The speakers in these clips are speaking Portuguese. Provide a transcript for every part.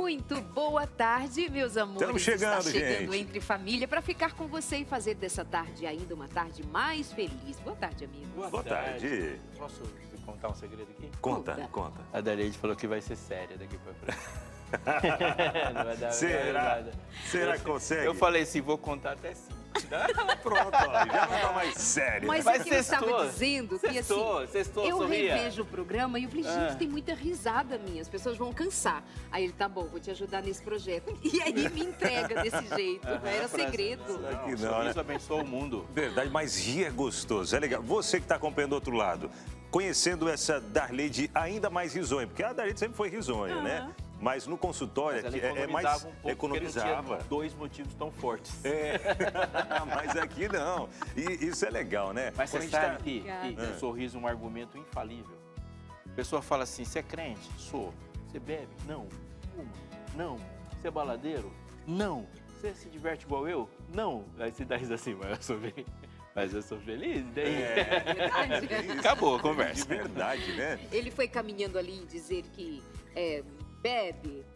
Muito boa tarde, meus amores. Estamos chegando, Está chegando gente. Entre Família para ficar com você e fazer dessa tarde ainda uma tarde mais feliz. Boa tarde, amigos. Boa tarde. Posso contar um segredo aqui? Conta. A Daleide falou que vai ser séria daqui pra frente. Não vai dar Será? nada. Será que consegue? Eu falei assim, vou contar até 5. Pronto, ó, já não tá mais sério. Mas Mas é que eu estava sextou. dizendo que Sextou, eu sorria. revejo o programa e eu falei, gente, tem muita risada minha, as pessoas vão cansar. Aí ele, tá bom, vou te ajudar nesse projeto. E aí me entrega desse jeito, não era segredo. Aqui Não, não, né? Isso abençoa o mundo. Verdade, mas rir é gostoso, é legal. Você que está acompanhando do outro lado, conhecendo essa Darleide ainda mais risonha, porque a Darleide sempre foi risonha, né? Mas no consultório Mas aqui ela é mais economizava um pouco, porque economizava. não tinha 2 motivos tão fortes. Mas aqui não. E isso é legal, né? Mas Quando você a gente sabe que o sorriso é um argumento infalível. A pessoa fala assim, você é crente? Sou. Você bebe? Não. Fuma? Não. Você é baladeiro? Não. Você se diverte igual eu? Não. Aí você dá risada assim, mas eu sou feliz, e daí? Verdade. Acabou a conversa. De verdade, né? Ele foi caminhando ali em dizer que bebe,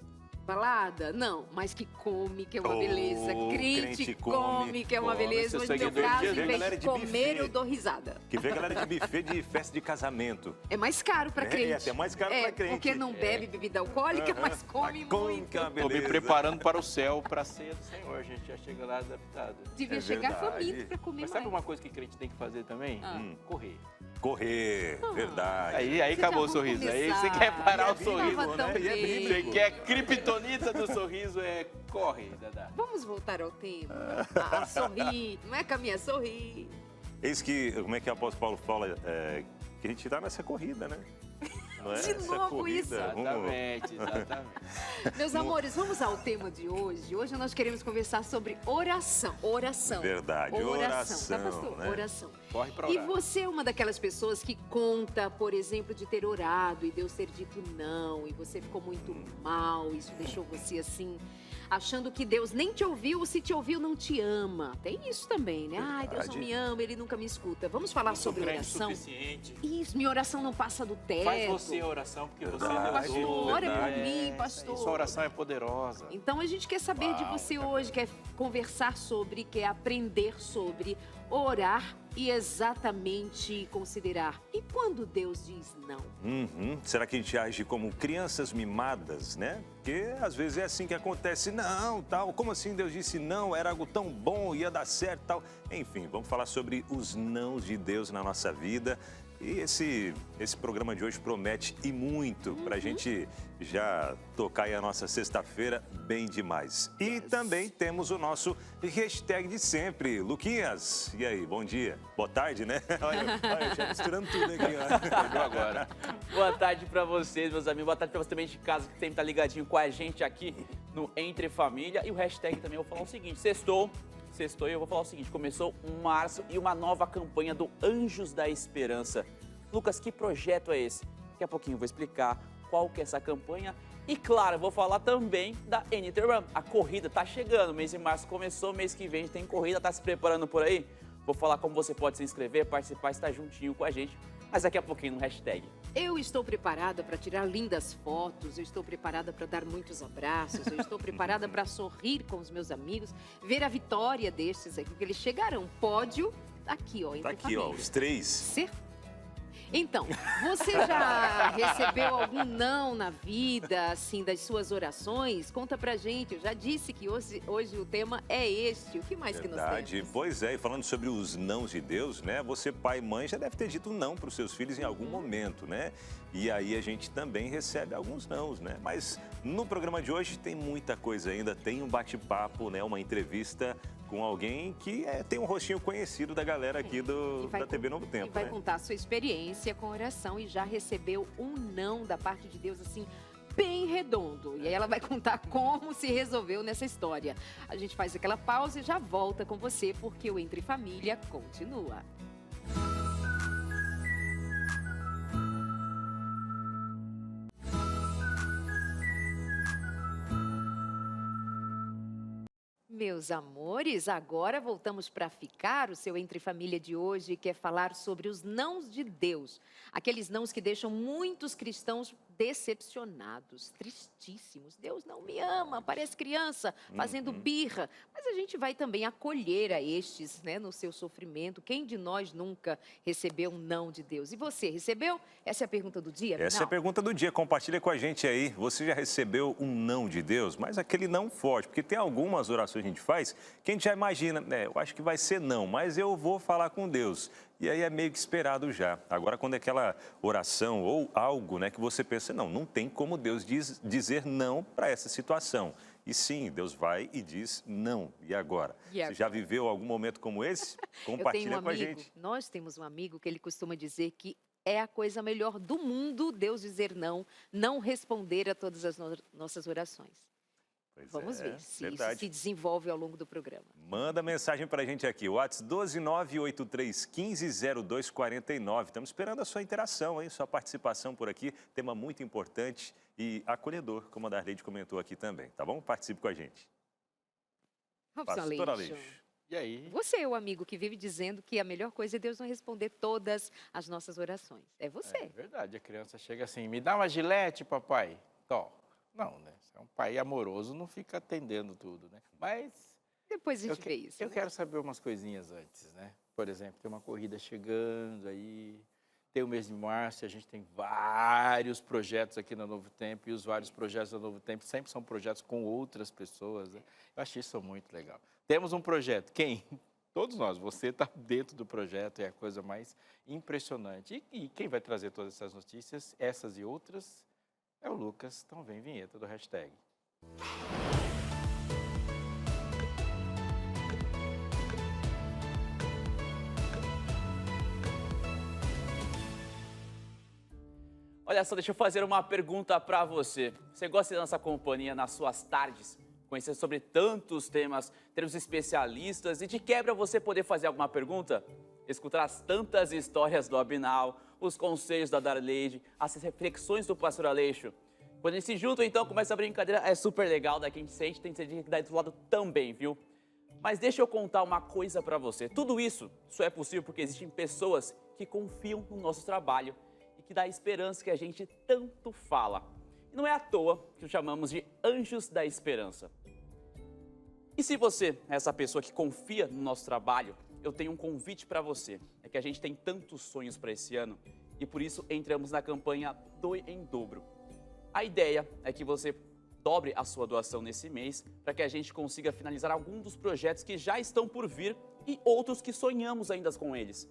balada, não, mas que come, que é uma Oh, beleza. crente Crente come, come, que é uma come. beleza. Esse Mas no meu seguidor de caso, em Jesus. vez Galera de de comer, buffet. eu dou risada. Que vem a galera de buffet de festa de casamento. É mais caro pra crente. É até mais caro pra crente. Porque não bebe bebida alcoólica, mas come muito. Que é uma Estou me beleza. preparando para o céu, para a ceia do Senhor. A gente já chega lá adaptado. Devia É chegar verdade. faminto pra comer Mas sabe mais. uma coisa que crente tem que fazer também? Correr. Correr, verdade. Aí Vocês acabou já o vão sorriso. Aí começar. você quer parar E é o sorriso, Tava tão né? E é bem. Você quer criptonita do sorriso, corre, Dadá. Vamos voltar ao tema. A sorrir. Não é caminhar, sorrir. Eis que, como é que o apóstolo Paulo fala? Que a gente tá nessa corrida, né? Não é? De Essa novo corrida, isso. Exatamente. Meus amores, vamos ao tema de hoje. Hoje nós queremos conversar sobre oração. Oração. Verdade, oração, Tá, pastor? né? Oração. Corre pra E orar. você é uma daquelas pessoas que conta, por exemplo, de ter orado e Deus ter dito não, e você ficou muito mal, isso deixou você assim, achando que Deus nem te ouviu, ou se te ouviu, não te ama. Tem isso também, né? Ai, Deus não Verdade. me ama, Ele nunca me escuta. Vamos falar Não sou sobre crente oração? suficiente. Isso, minha oração não passa do teto. Faz você a oração, porque você Verdade, é Deus. pastor, ore por verdade. mim, pastor. Sua oração é poderosa. Então a gente quer saber de Uau, você tá hoje, quer conversar sobre, quer aprender sobre orar e exatamente considerar. E quando Deus diz não? Será que a gente age como crianças mimadas, né? Porque às vezes é assim que acontece. Não, tal. Como assim Deus disse não? Era algo tão bom, ia dar certo, tal. Enfim, vamos falar sobre os nãos de Deus na nossa vida. E esse programa de hoje promete e muito para a gente já tocar aí a nossa sexta-feira bem demais. E também temos o nosso hashtag de sempre, Luquinhas. E aí, bom dia? Boa tarde, né? Olha, já misturando tudo aqui, ó. Pegou agora. Boa tarde pra vocês, meus amigos. Boa tarde pra você também de casa, que sempre tá ligadinho com a gente aqui no Entre Família. E o hashtag também, eu vou falar o seguinte, sextou e eu vou falar o seguinte, começou março e uma nova campanha do Anjos da Esperança. Lucas, que projeto é esse? Daqui a pouquinho eu vou explicar qual que é essa campanha. E claro, eu vou falar também da NT Run. A corrida tá chegando, mês de março começou, mês que vem tem corrida, tá se preparando por aí? Vou falar como você pode se inscrever, participar, estar juntinho com a gente, mas daqui a pouquinho no hashtag. Eu estou preparada para tirar lindas fotos, eu estou preparada para dar muitos abraços, eu estou preparada para sorrir com os meus amigos, ver a vitória destes aqui, que eles chegarão. Pódio, tá aqui, ó, Tá Entre aqui, ó, Família. os três. Certo? Então, você já recebeu algum não na vida, assim, das suas orações? Conta pra gente. Eu já disse que hoje o tema é este. O que mais que nós Verdade. temos? Pois é, e falando sobre os nãos de Deus, né? Você, pai e mãe, já deve ter dito não para os seus filhos em algum momento, né? E aí a gente também recebe alguns nãos, né? Mas no programa de hoje tem muita coisa ainda, tem um bate-papo, né? Uma entrevista com alguém que tem um rostinho conhecido da galera aqui da TV Novo Tempo, E vai né? contar a sua experiência com oração e já recebeu um não da parte de Deus, assim, bem redondo. E aí ela vai contar como se resolveu nessa história. A gente faz aquela pausa e já volta com você, porque o Entre Família continua. Meus amores, agora voltamos para ficar. O seu Entre Família de hoje quer falar sobre os nãos de Deus. Aqueles nãos que deixam muitos cristãos decepcionados, tristíssimos. Deus não me ama, parece criança fazendo birra. Mas a gente vai também acolher a estes, né, no seu sofrimento. Quem de nós nunca recebeu um não de Deus? E você, recebeu? Essa é a pergunta do dia? Essa é a pergunta do dia. Compartilha com a gente aí. Você já recebeu um não de Deus? Mas aquele não forte, porque tem algumas orações que a gente faz que a gente já imagina, eu acho que vai ser não, mas eu vou falar com Deus. E aí é meio que esperado já. Agora, quando é aquela oração ou algo, né, que você pensa, não tem como Deus dizer não para essa situação. E sim, Deus vai e diz não. E agora? Você já viveu algum momento como esse? Compartilha com a gente. Nós temos um amigo que ele costuma dizer que é a coisa melhor do mundo Deus dizer não responder a todas as nossas orações. Vamos ver se isso se desenvolve ao longo do programa. Manda mensagem para a gente aqui, WhatsApp 12983150249. Estamos esperando a sua interação, hein? Sua participação por aqui. Tema muito importante e acolhedor, como a Darleide comentou aqui também, tá bom? Participe com a gente. Pastor Aleixo. E aí? Você é o amigo que vive dizendo que a melhor coisa é Deus não responder todas as nossas orações. É você. É verdade, a criança chega assim, me dá uma gilete, papai. Tó. Não, né? É um pai amoroso, não fica atendendo tudo, né? Mas... Depois a gente vê isso. Eu quero saber umas coisinhas antes, né? Por exemplo, tem uma corrida chegando aí, tem o mês de março, a gente tem vários projetos aqui na Novo Tempo, e os vários projetos da Novo Tempo sempre são projetos com outras pessoas, né? Eu achei isso muito legal. Temos um projeto, quem? Todos nós, você está dentro do projeto, é a coisa mais impressionante. E quem vai trazer todas essas notícias, essas e outras, é o Lucas. Então vem vinheta do hashtag. Olha só, deixa eu fazer uma pergunta para você. Você gosta da nossa companhia nas suas tardes? Conhecer sobre tantos temas, ter os especialistas e de quebra você poder fazer alguma pergunta? Escutar as tantas histórias do Abinal, os conselhos da Darleide, as reflexões do Pastor Aleixo. Quando eles se juntam, então, começa a brincadeira, é super legal, daqui a gente sente, tem que ser daí do lado também, viu? Mas deixa eu contar uma coisa pra você. Tudo isso só é possível porque existem pessoas que confiam no nosso trabalho e que dá a esperança que a gente tanto fala. E não é à toa que o chamamos de Anjos da Esperança. E se você é essa pessoa que confia no nosso trabalho, eu tenho um convite para você. É que a gente tem tantos sonhos para esse ano e por isso entramos na campanha Doe em Dobro. A ideia é que você dobre a sua doação nesse mês para que a gente consiga finalizar alguns dos projetos que já estão por vir e outros que sonhamos ainda com eles.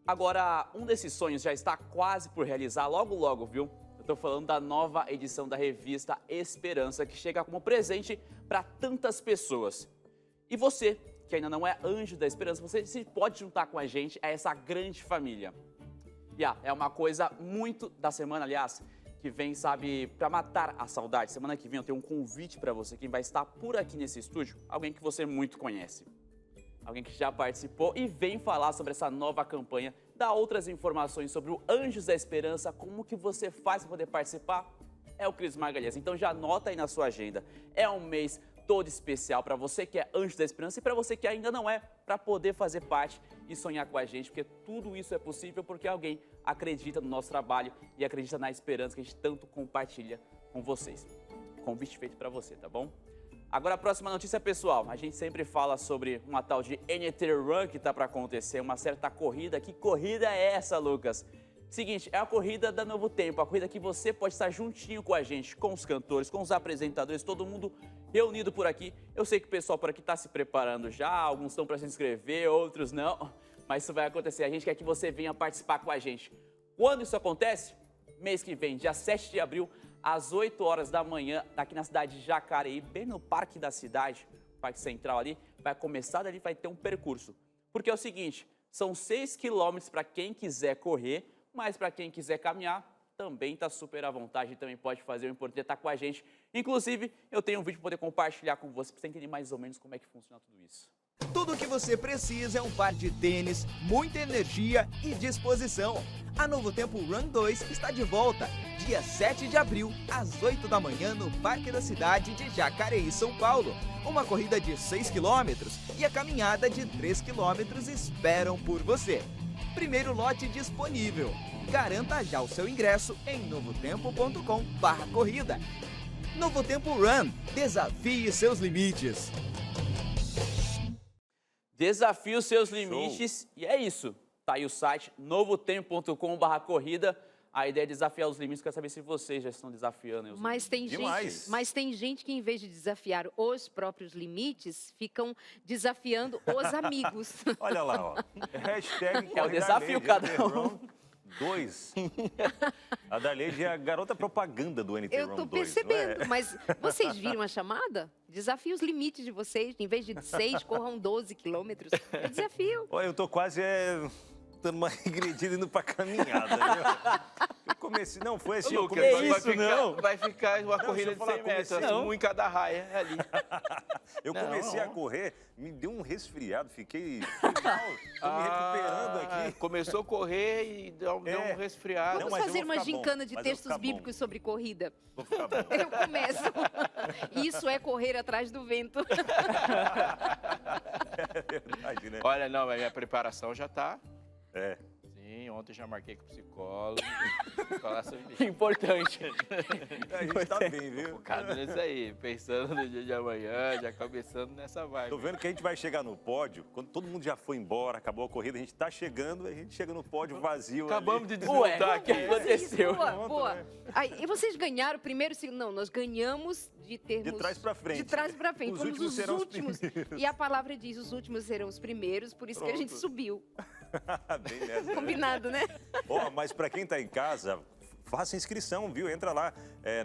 Agora, um desses sonhos já está quase por realizar logo logo, viu? Eu estou falando da nova edição da revista Esperança, que chega como presente para tantas pessoas. E você, que ainda não é Anjo da Esperança, você se pode juntar com a gente a essa grande família. E é uma coisa muito da semana, aliás, que vem, sabe, para matar a saudade. Semana que vem eu tenho um convite para você, quem vai estar por aqui nesse estúdio, alguém que você muito conhece. Alguém que já participou e vem falar sobre essa nova campanha, dar outras informações sobre o Anjos da Esperança, como que você faz para poder participar, é o Cris Margalhães. Então já anota aí na sua agenda, é um mês todo especial para você que é Anjo da Esperança e para você que ainda não é, para poder fazer parte e sonhar com a gente, porque tudo isso é possível porque alguém acredita no nosso trabalho e acredita na esperança que a gente tanto compartilha com vocês. Convite feito para você, tá bom? Agora a próxima notícia, pessoal, a gente sempre fala sobre uma tal de NT Run que tá para acontecer, uma certa corrida. Que corrida é essa, Lucas? Seguinte, é a corrida da Novo Tempo, a corrida que você pode estar juntinho com a gente, com os cantores, com os apresentadores, todo mundo reunido por aqui. Eu sei que o pessoal por aqui está se preparando já, alguns estão para se inscrever, outros não, mas isso vai acontecer. A gente quer que você venha participar com a gente. Quando isso acontece? Mês que vem, dia 7 de abril, às 8 horas da manhã, aqui na cidade de Jacareí, bem no parque da cidade, parque central ali, vai começar dali, vai ter um percurso. Porque é o seguinte, são 6 quilômetros para quem quiser correr, mas para quem quiser caminhar, também está super à vontade, também pode fazer, o importante é estar com a gente. Inclusive, eu tenho um vídeo para poder compartilhar com você, para você entender mais ou menos como é que funciona tudo isso. Tudo o que você precisa é um par de tênis, muita energia e disposição. A Novo Tempo Run 2 está de volta, dia 7 de abril, às 8 da manhã, no Parque da Cidade de Jacareí, São Paulo. Uma corrida de 6 quilômetros e a caminhada de 3 quilômetros esperam por você. Primeiro lote disponível. Garanta já o seu ingresso em novotempo.com/corrida. Novo Tempo Run. Desafie seus limites. Desafie os seus limites e é isso. Tá aí o site novotempo.com/corrida. A ideia é desafiar os limites. Quero saber se vocês já estão desafiando os Mas tem, Demais. mas tem gente que, em vez de desafiar os próprios limites, ficam desafiando os amigos. Olha lá, ó. Hashtag É o desafio, cada um. 2. A Darleide é a garota propaganda do NT Eu Run tô 2, percebendo, não é? mas vocês viram a chamada? Desafie os limites de vocês. Em vez de 6, corram 12 quilômetros. É desafio. Olha, eu tô quase dando uma regredida indo pra caminhada, viu? Eu comecei, não, foi assim, eu Lucas, comecei, vai ficar uma corrida de deixa eu 100 falar, metros, comecei- um em cada raia ali. eu Não, comecei a não. correr, me deu um resfriado, fiquei mal, tô me recuperando aqui. Começou a correr e deu É. um resfriado. Não, Vamos mas eu fazer vou uma ficar bom, gincana de mas eu vou textos ficar bom. bíblicos sobre corrida? Vou ficar bom. Eu começo. Isso é correr atrás do vento. É verdade, né? Olha, não, mas minha preparação já tá. É. Sim, ontem já marquei com o psicólogo. Falar sobre isso. Importante. A gente tá bem, viu? Focado nisso aí, pensando no dia de amanhã, já começando nessa vibe. Tô vendo que a gente vai chegar no pódio, quando todo mundo já foi embora, acabou a corrida, a gente tá chegando, a gente chega no pódio vazio. Acabamos de ali. desmontar Ué, aqui. o que aconteceu? Boa, Pronto, boa. né? Aí, e vocês ganharam o primeiro e segundo? Não, nós ganhamos de termos... De trás pra frente. De trás pra frente. Os Fomos últimos os serão os últimos. primeiros. E a palavra diz, os últimos serão os primeiros, por isso que a gente Pronto. subiu. Bem nessa, né? Combinado, né? Ó, mas para quem está em casa, faça inscrição, viu? Entra lá,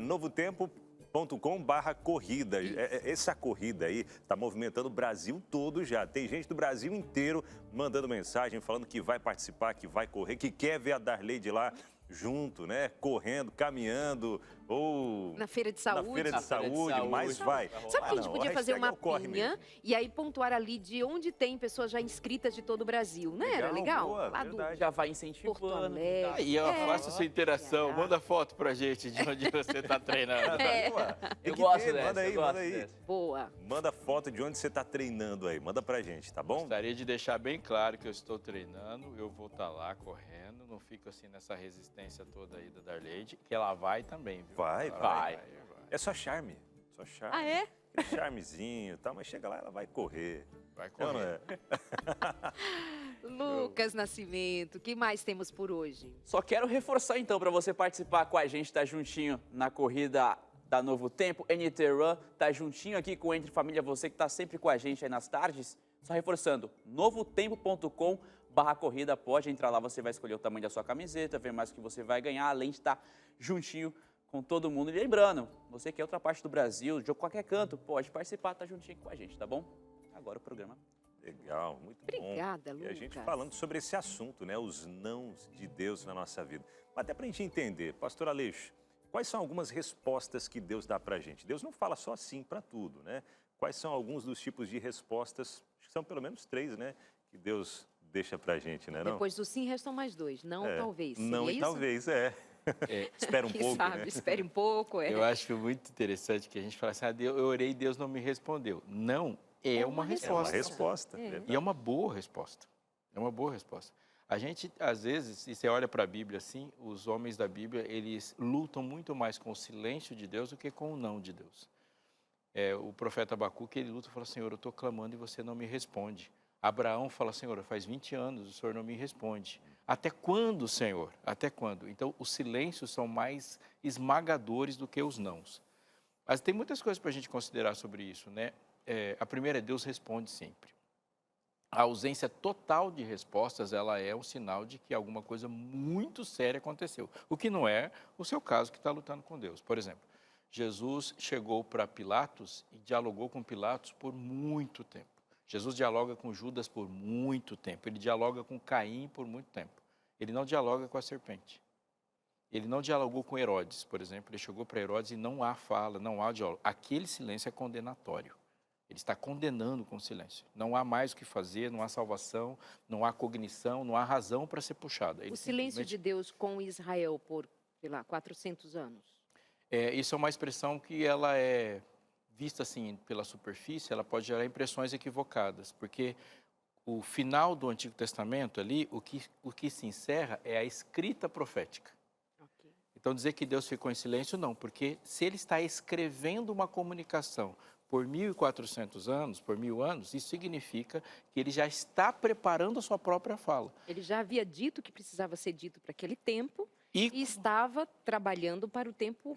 novotempo.com/corrida. Essa corrida aí está movimentando o Brasil todo já. Tem gente do Brasil inteiro mandando mensagem, falando que vai participar, que vai correr, que quer ver a Darleide lá junto, né? Correndo, caminhando, ou Na feira de saúde. na feira de Na feira de saúde, saúde. mas vai. Sabe que a gente não, podia a fazer hashtag uma é o corre pinha mesmo. e aí pontuar ali de onde tem pessoas já inscritas de todo o Brasil, não era legal? Boa, Lá do verdade. Já vai Porto incentivando. Alegre. Aí, ó, É. faça sua interação, Ceará. manda foto pra gente de onde você tá treinando. É. Boa. Tem Eu que gosto ter, dessa, manda aí, eu gosto manda aí. dessa. Boa. Manda foto de onde você está treinando aí, manda pra gente, tá bom? Gostaria de deixar bem claro que eu estou treinando, eu vou estar lá correndo, não fico assim nessa resistência toda aí da Darleide, que ela vai também, viu? Vai, Ela vai. É só charme, só charme. Ah, é? Charmezinho e tal, mas chega lá, ela vai correr. Vai Não, não correr. é? Lucas Nascimento, o que mais temos por hoje? Só quero reforçar então para você participar com a gente, tá juntinho na corrida da Novo Tempo, NT Run, tá juntinho aqui com o Entre Família, você que tá sempre com a gente aí nas tardes. Só reforçando, novotempo.com/corrida, pode entrar lá, você vai escolher o tamanho da sua camiseta, ver mais o que você vai ganhar, além de estar juntinho com todo mundo. E lembrando, você que é outra parte do Brasil, de qualquer canto, pode participar, tá juntinho com a gente, tá bom? Agora o programa. Legal, muito Obrigada, bom. E a gente Lucas. falando sobre esse assunto, né? Os nãos de Deus na nossa vida. Mas até pra gente entender, pastor Aleixo, quais são algumas respostas que Deus dá pra gente? Deus não fala só sim para tudo, né? Quais são alguns dos tipos de respostas, acho que são pelo menos 3, né? Que Deus deixa pra gente, né? Não? Depois do sim, restam mais 2. Não, É, talvez. Não Seria e isso? talvez, é. Espera um Quem pouco, sabe? né? Espere um pouco. É. Eu acho muito interessante que a gente fala assim, eu orei e Deus não me respondeu. Não, é uma É uma resposta. resposta. É. verdade. E é uma boa resposta. É uma boa resposta. A gente, às vezes, se você olha para a Bíblia assim, os homens da Bíblia, eles lutam muito mais com o silêncio de Deus do que com o não de Deus. O profeta Abacuque, ele luta e fala, Senhor, eu estou clamando e você não me responde. Abraão fala, Senhor, faz 20 anos o Senhor não me responde. Até quando, Senhor? Até quando? Então, os silêncios são mais esmagadores do que os nãos. Mas tem muitas coisas para a gente considerar sobre isso, né? A primeira é Deus responde sempre. A ausência total de respostas, ela é um sinal de que alguma coisa muito séria aconteceu. O que não é o seu caso que está lutando com Deus. Por exemplo, Jesus chegou para Pilatos e dialogou com Pilatos por muito tempo. Jesus dialoga com Judas por muito tempo. Ele dialoga com Caim por muito tempo. Ele não dialoga com a serpente. Ele não dialogou com Herodes, por exemplo. Ele chegou para Herodes e não há fala, não há diálogo. Aquele silêncio é condenatório. Ele está condenando com silêncio. Não há mais o que fazer, não há salvação, não há cognição, não há razão para ser puxada. Ele O silêncio de Deus com Israel por, sei lá, 400 anos. Isso é uma expressão que ela é vista assim pela superfície, ela pode gerar impressões equivocadas, porque o final do Antigo Testamento ali, o que se encerra é a escrita profética. Ok. Então dizer que Deus ficou em silêncio, não, porque se ele está escrevendo uma comunicação por 1.400 anos, por 1.000 anos, isso significa que ele já está preparando a sua própria fala. Ele já havia dito o que precisava ser dito para aquele tempo E e estava trabalhando para o tempo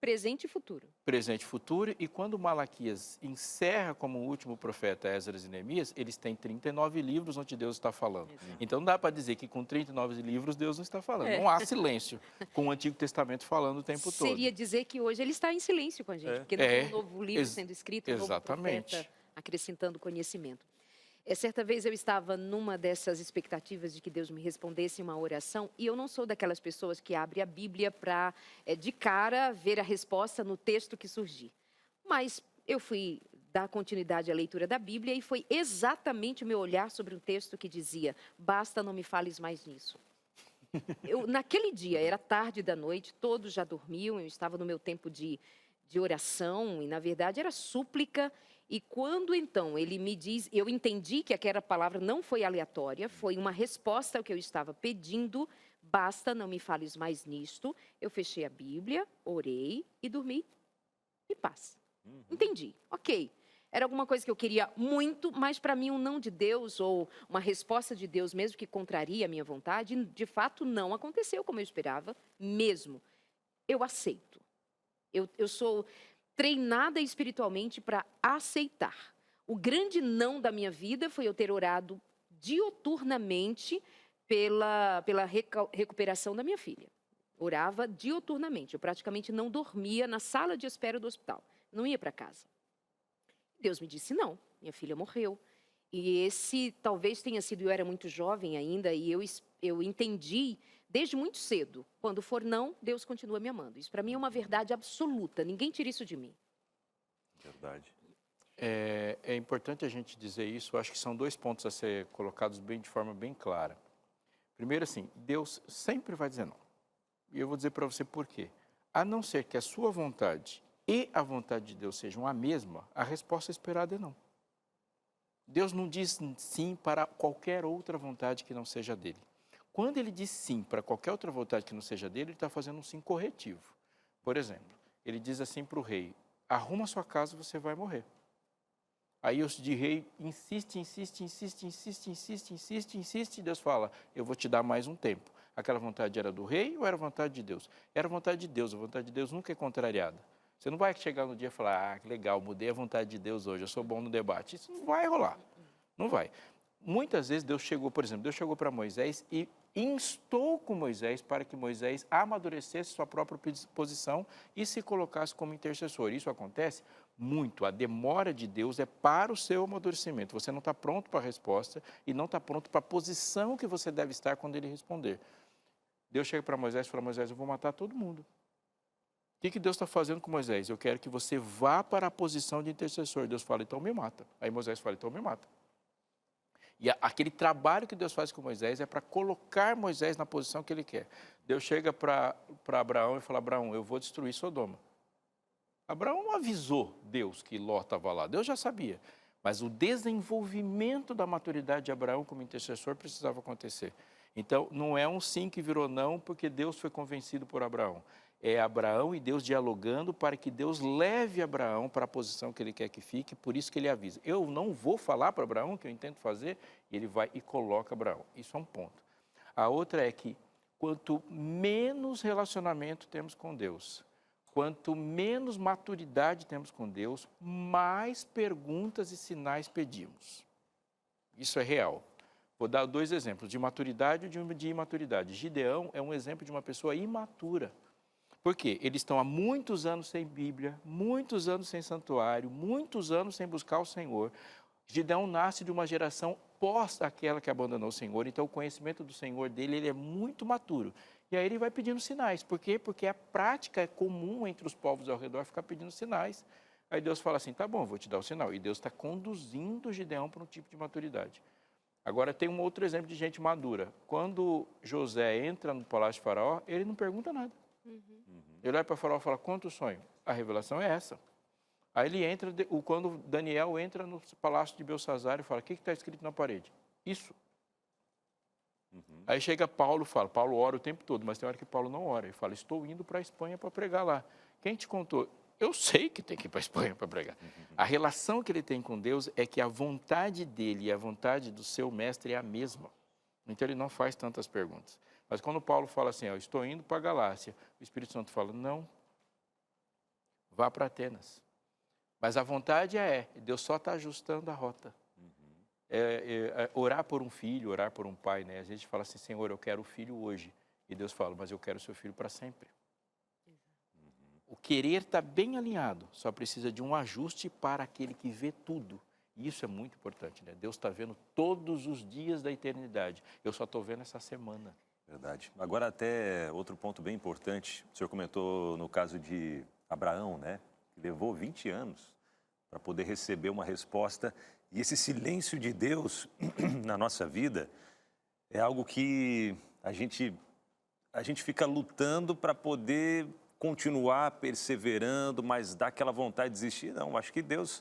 presente e futuro. presente e futuro, e quando Malaquias encerra como o último profeta Esdras e Neemias, eles têm 39 livros onde Deus está falando. Exato. Então não dá para dizer que com 39 livros Deus não está falando. É. Não há silêncio com o Antigo Testamento falando o tempo todo. Seria dizer que hoje ele está em silêncio com a gente, porque não tem um novo livro sendo escrito, um novo exatamente. profeta acrescentando conhecimento. Certa vez eu estava numa dessas expectativas de que Deus me respondesse uma oração, e eu não sou daquelas pessoas que abre a Bíblia para, de cara, ver a resposta no texto que surgir. Mas eu fui dar continuidade à leitura da Bíblia e foi exatamente o meu olhar sobre um texto que dizia: basta, não me fales mais nisso. Naquele dia, era tarde da noite, todos já dormiam, eu estava no meu tempo de oração, e na verdade era súplica. E quando então ele me diz, eu entendi que aquela palavra não foi aleatória, foi uma resposta ao que eu estava pedindo: basta, não me fales mais nisto. Eu fechei a Bíblia, orei e dormi em paz. Entendi, ok. Era alguma coisa que eu queria muito, mas para mim um não de Deus ou uma resposta de Deus, mesmo que contraria a minha vontade, de fato não aconteceu como eu esperava, mesmo. Eu aceito. Eu sou treinada espiritualmente para aceitar. O grande não da minha vida foi eu ter orado diuturnamente pela recuperação da minha filha. Orava diuturnamente. Eu praticamente não dormia na sala de espera do hospital. Não ia para casa. Deus me disse não, minha filha morreu. E esse talvez tenha sido, eu era muito jovem ainda, e eu entendi desde muito cedo: quando for não, Deus continua me amando. Isso para mim é uma verdade absoluta, ninguém tira isso de mim. Verdade. É importante a gente dizer isso, eu acho que são 2 pontos a ser colocados de forma bem clara. Primeiro assim, Deus sempre vai dizer não. E eu vou dizer para você por quê. A não ser que a sua vontade e a vontade de Deus sejam a mesma, a resposta esperada é não. Deus não diz sim para qualquer outra vontade que não seja dele. Quando ele diz sim para qualquer outra vontade que não seja dele, ele está fazendo um sim corretivo. Por exemplo, ele diz assim para o rei: arruma sua casa, você vai morrer. Aí o rei insiste, e Deus fala: eu vou te dar mais um tempo. Aquela vontade era do rei ou era vontade de Deus? Era vontade de Deus, a vontade de Deus nunca é contrariada. Você não vai chegar no dia e falar: ah, que legal, mudei a vontade de Deus hoje, eu sou bom no debate. Isso não vai rolar, não vai. Muitas vezes Deus chegou, por exemplo, Deus chegou para Moisés e instou com Moisés para que Moisés amadurecesse sua própria posição e se colocasse como intercessor. Isso acontece muito. A demora de Deus é para o seu amadurecimento. Você não está pronto para a resposta e não está pronto para a posição que você deve estar quando ele responder. Deus chega para Moisés e fala: Moisés, eu vou matar todo mundo. O que Deus está fazendo com Moisés? Eu quero que você vá para a posição de intercessor. Deus fala: então me mata. Aí Moisés fala: então me mata. E aquele trabalho que Deus faz com Moisés é para colocar Moisés na posição que ele quer. Deus chega para Abraão e fala: Abraão, eu vou destruir Sodoma. Abraão não avisou Deus que Ló estava lá. Deus já sabia. Mas o desenvolvimento da maturidade de Abraão como intercessor precisava acontecer. Então, não é um sim que virou não porque Deus foi convencido por Abraão. É Abraão e Deus dialogando para que Deus leve Abraão para a posição que ele quer que fique, por isso que ele avisa. Eu não vou falar para Abraão o que eu intento fazer, e ele vai e coloca Abraão. Isso é um ponto. A outra é que quanto menos relacionamento temos com Deus, quanto menos maturidade temos com Deus, mais perguntas e sinais pedimos. Isso é real. Vou dar 2 exemplos, de maturidade e de imaturidade. Gideão é um exemplo de uma pessoa imatura. Por quê? Eles estão há muitos anos sem Bíblia, muitos anos sem santuário, muitos anos sem buscar o Senhor. Gideão nasce de uma geração pós aquela que abandonou o Senhor, então o conhecimento do Senhor dele ele é muito maturo. E aí ele vai pedindo sinais. Por quê? Porque a prática é comum entre os povos ao redor ficar pedindo sinais. Aí Deus fala assim, tá bom, vou te dar o sinal. E Deus está conduzindo Gideão para um tipo de maturidade. Agora, tem um outro exemplo de gente madura. Quando José entra no palácio de Faraó, ele não pergunta nada. Ele olha para Faraó e fala, conta o sonho. A revelação é essa. Aí ele entra, quando Daniel entra no palácio de Belsazar e fala, o que está escrito na parede? Isso. Aí chega Paulo e fala, Paulo ora o tempo todo, mas tem hora que Paulo não ora. Ele fala, estou indo para a Espanha para pregar lá. Quem te contou? Eu sei que tem que ir para a Espanha para pregar. A relação que ele tem com Deus é que a vontade dele e a vontade do seu mestre é a mesma. Então ele não faz tantas perguntas. Mas quando Paulo fala assim, eu estou indo para a Galácia, o Espírito Santo fala, não, vá para Atenas. Mas a vontade Deus só está ajustando a rota. Orar por um filho, orar por um pai, né? Às vezes a gente fala assim, Senhor, eu quero o filho hoje. E Deus fala, mas eu quero o seu filho para sempre. O querer está bem alinhado, só precisa de um ajuste para aquele que vê tudo. E isso é muito importante, né? Deus está vendo todos os dias da eternidade. Eu só estou vendo essa semana. Verdade. Agora até outro ponto bem importante. O senhor comentou no caso de Abraão, né? Que levou 20 anos para poder receber uma resposta. E esse silêncio de Deus na nossa vida é algo que a gente fica lutando para poder continuar perseverando, mas dá aquela vontade de desistir. Não, acho que Deus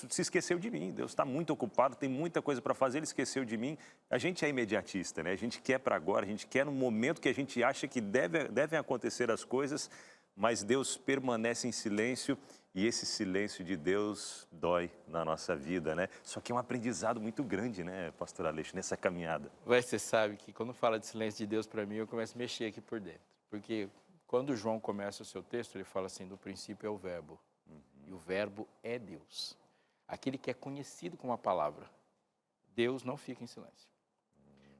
se esqueceu de mim. Deus está muito ocupado, tem muita coisa para fazer, Ele esqueceu de mim. A gente é imediatista, né? A gente quer para agora, a gente quer no momento que a gente acha que devem acontecer as coisas, mas Deus permanece em silêncio e esse silêncio de Deus dói na nossa vida, né? Só que é um aprendizado muito grande, né, pastor Aleixo, nessa caminhada. Mas você sabe que quando fala de silêncio de Deus para mim, eu começo a mexer aqui por dentro. Porque quando João começa o seu texto, ele fala assim, do princípio é o verbo. E o verbo é Deus. Aquele que é conhecido como a palavra. Deus não fica em silêncio.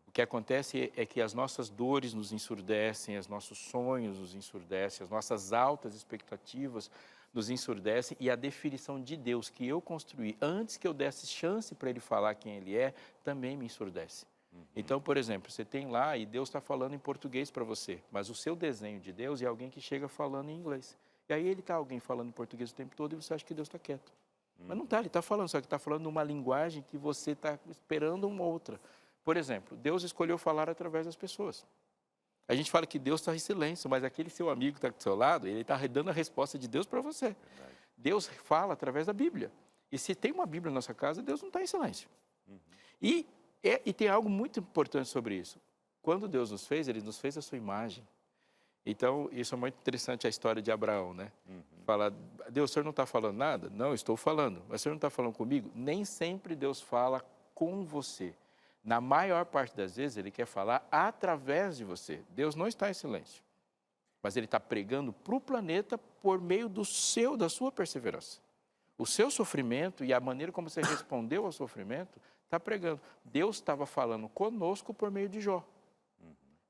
O que acontece é que as nossas dores nos ensurdecem, os nossos sonhos nos ensurdecem, as nossas altas expectativas nos ensurdecem e a definição de Deus que eu construí antes que eu desse chance para Ele falar quem Ele é, também me ensurdece. Então, por exemplo, você tem lá e Deus está falando em português para você, mas o seu desenho de Deus é alguém que chega falando em inglês. E aí ele está alguém falando em português o tempo todo e você acha que Deus está quieto. Mas não está, Ele está falando, só que está falando numa linguagem que você está esperando uma outra. Por exemplo, Deus escolheu falar através das pessoas. A gente fala que Deus está em silêncio, mas aquele seu amigo que está do seu lado, ele está dando a resposta de Deus para você. Verdade. Deus fala através da Bíblia. E se tem uma Bíblia na nossa casa, Deus não está em silêncio. E tem algo muito importante sobre isso. Quando Deus nos fez, Ele nos fez a sua imagem. Então, isso é muito interessante a história de Abraão, né? Fala, Deus, o senhor não está falando nada? Não, estou falando. Mas o senhor não está falando comigo? Nem sempre Deus fala com você. Na maior parte das vezes, Ele quer falar através de você. Deus não está em silêncio. Mas Ele está pregando para o planeta por meio da sua perseverança. O seu sofrimento e a maneira como você respondeu ao sofrimento está pregando. Deus estava falando conosco por meio de Jó.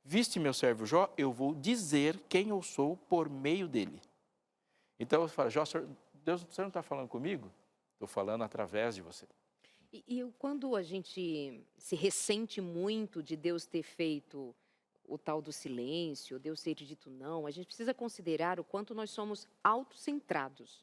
Viste meu servo Jó, eu vou dizer quem eu sou por meio dele. Então eu falo, Jó, Deus, você não está falando comigo? Estou falando através de você. E quando a gente se ressente muito de Deus ter feito o tal do silêncio, Deus ter dito não, a gente precisa considerar o quanto nós somos autocentrados.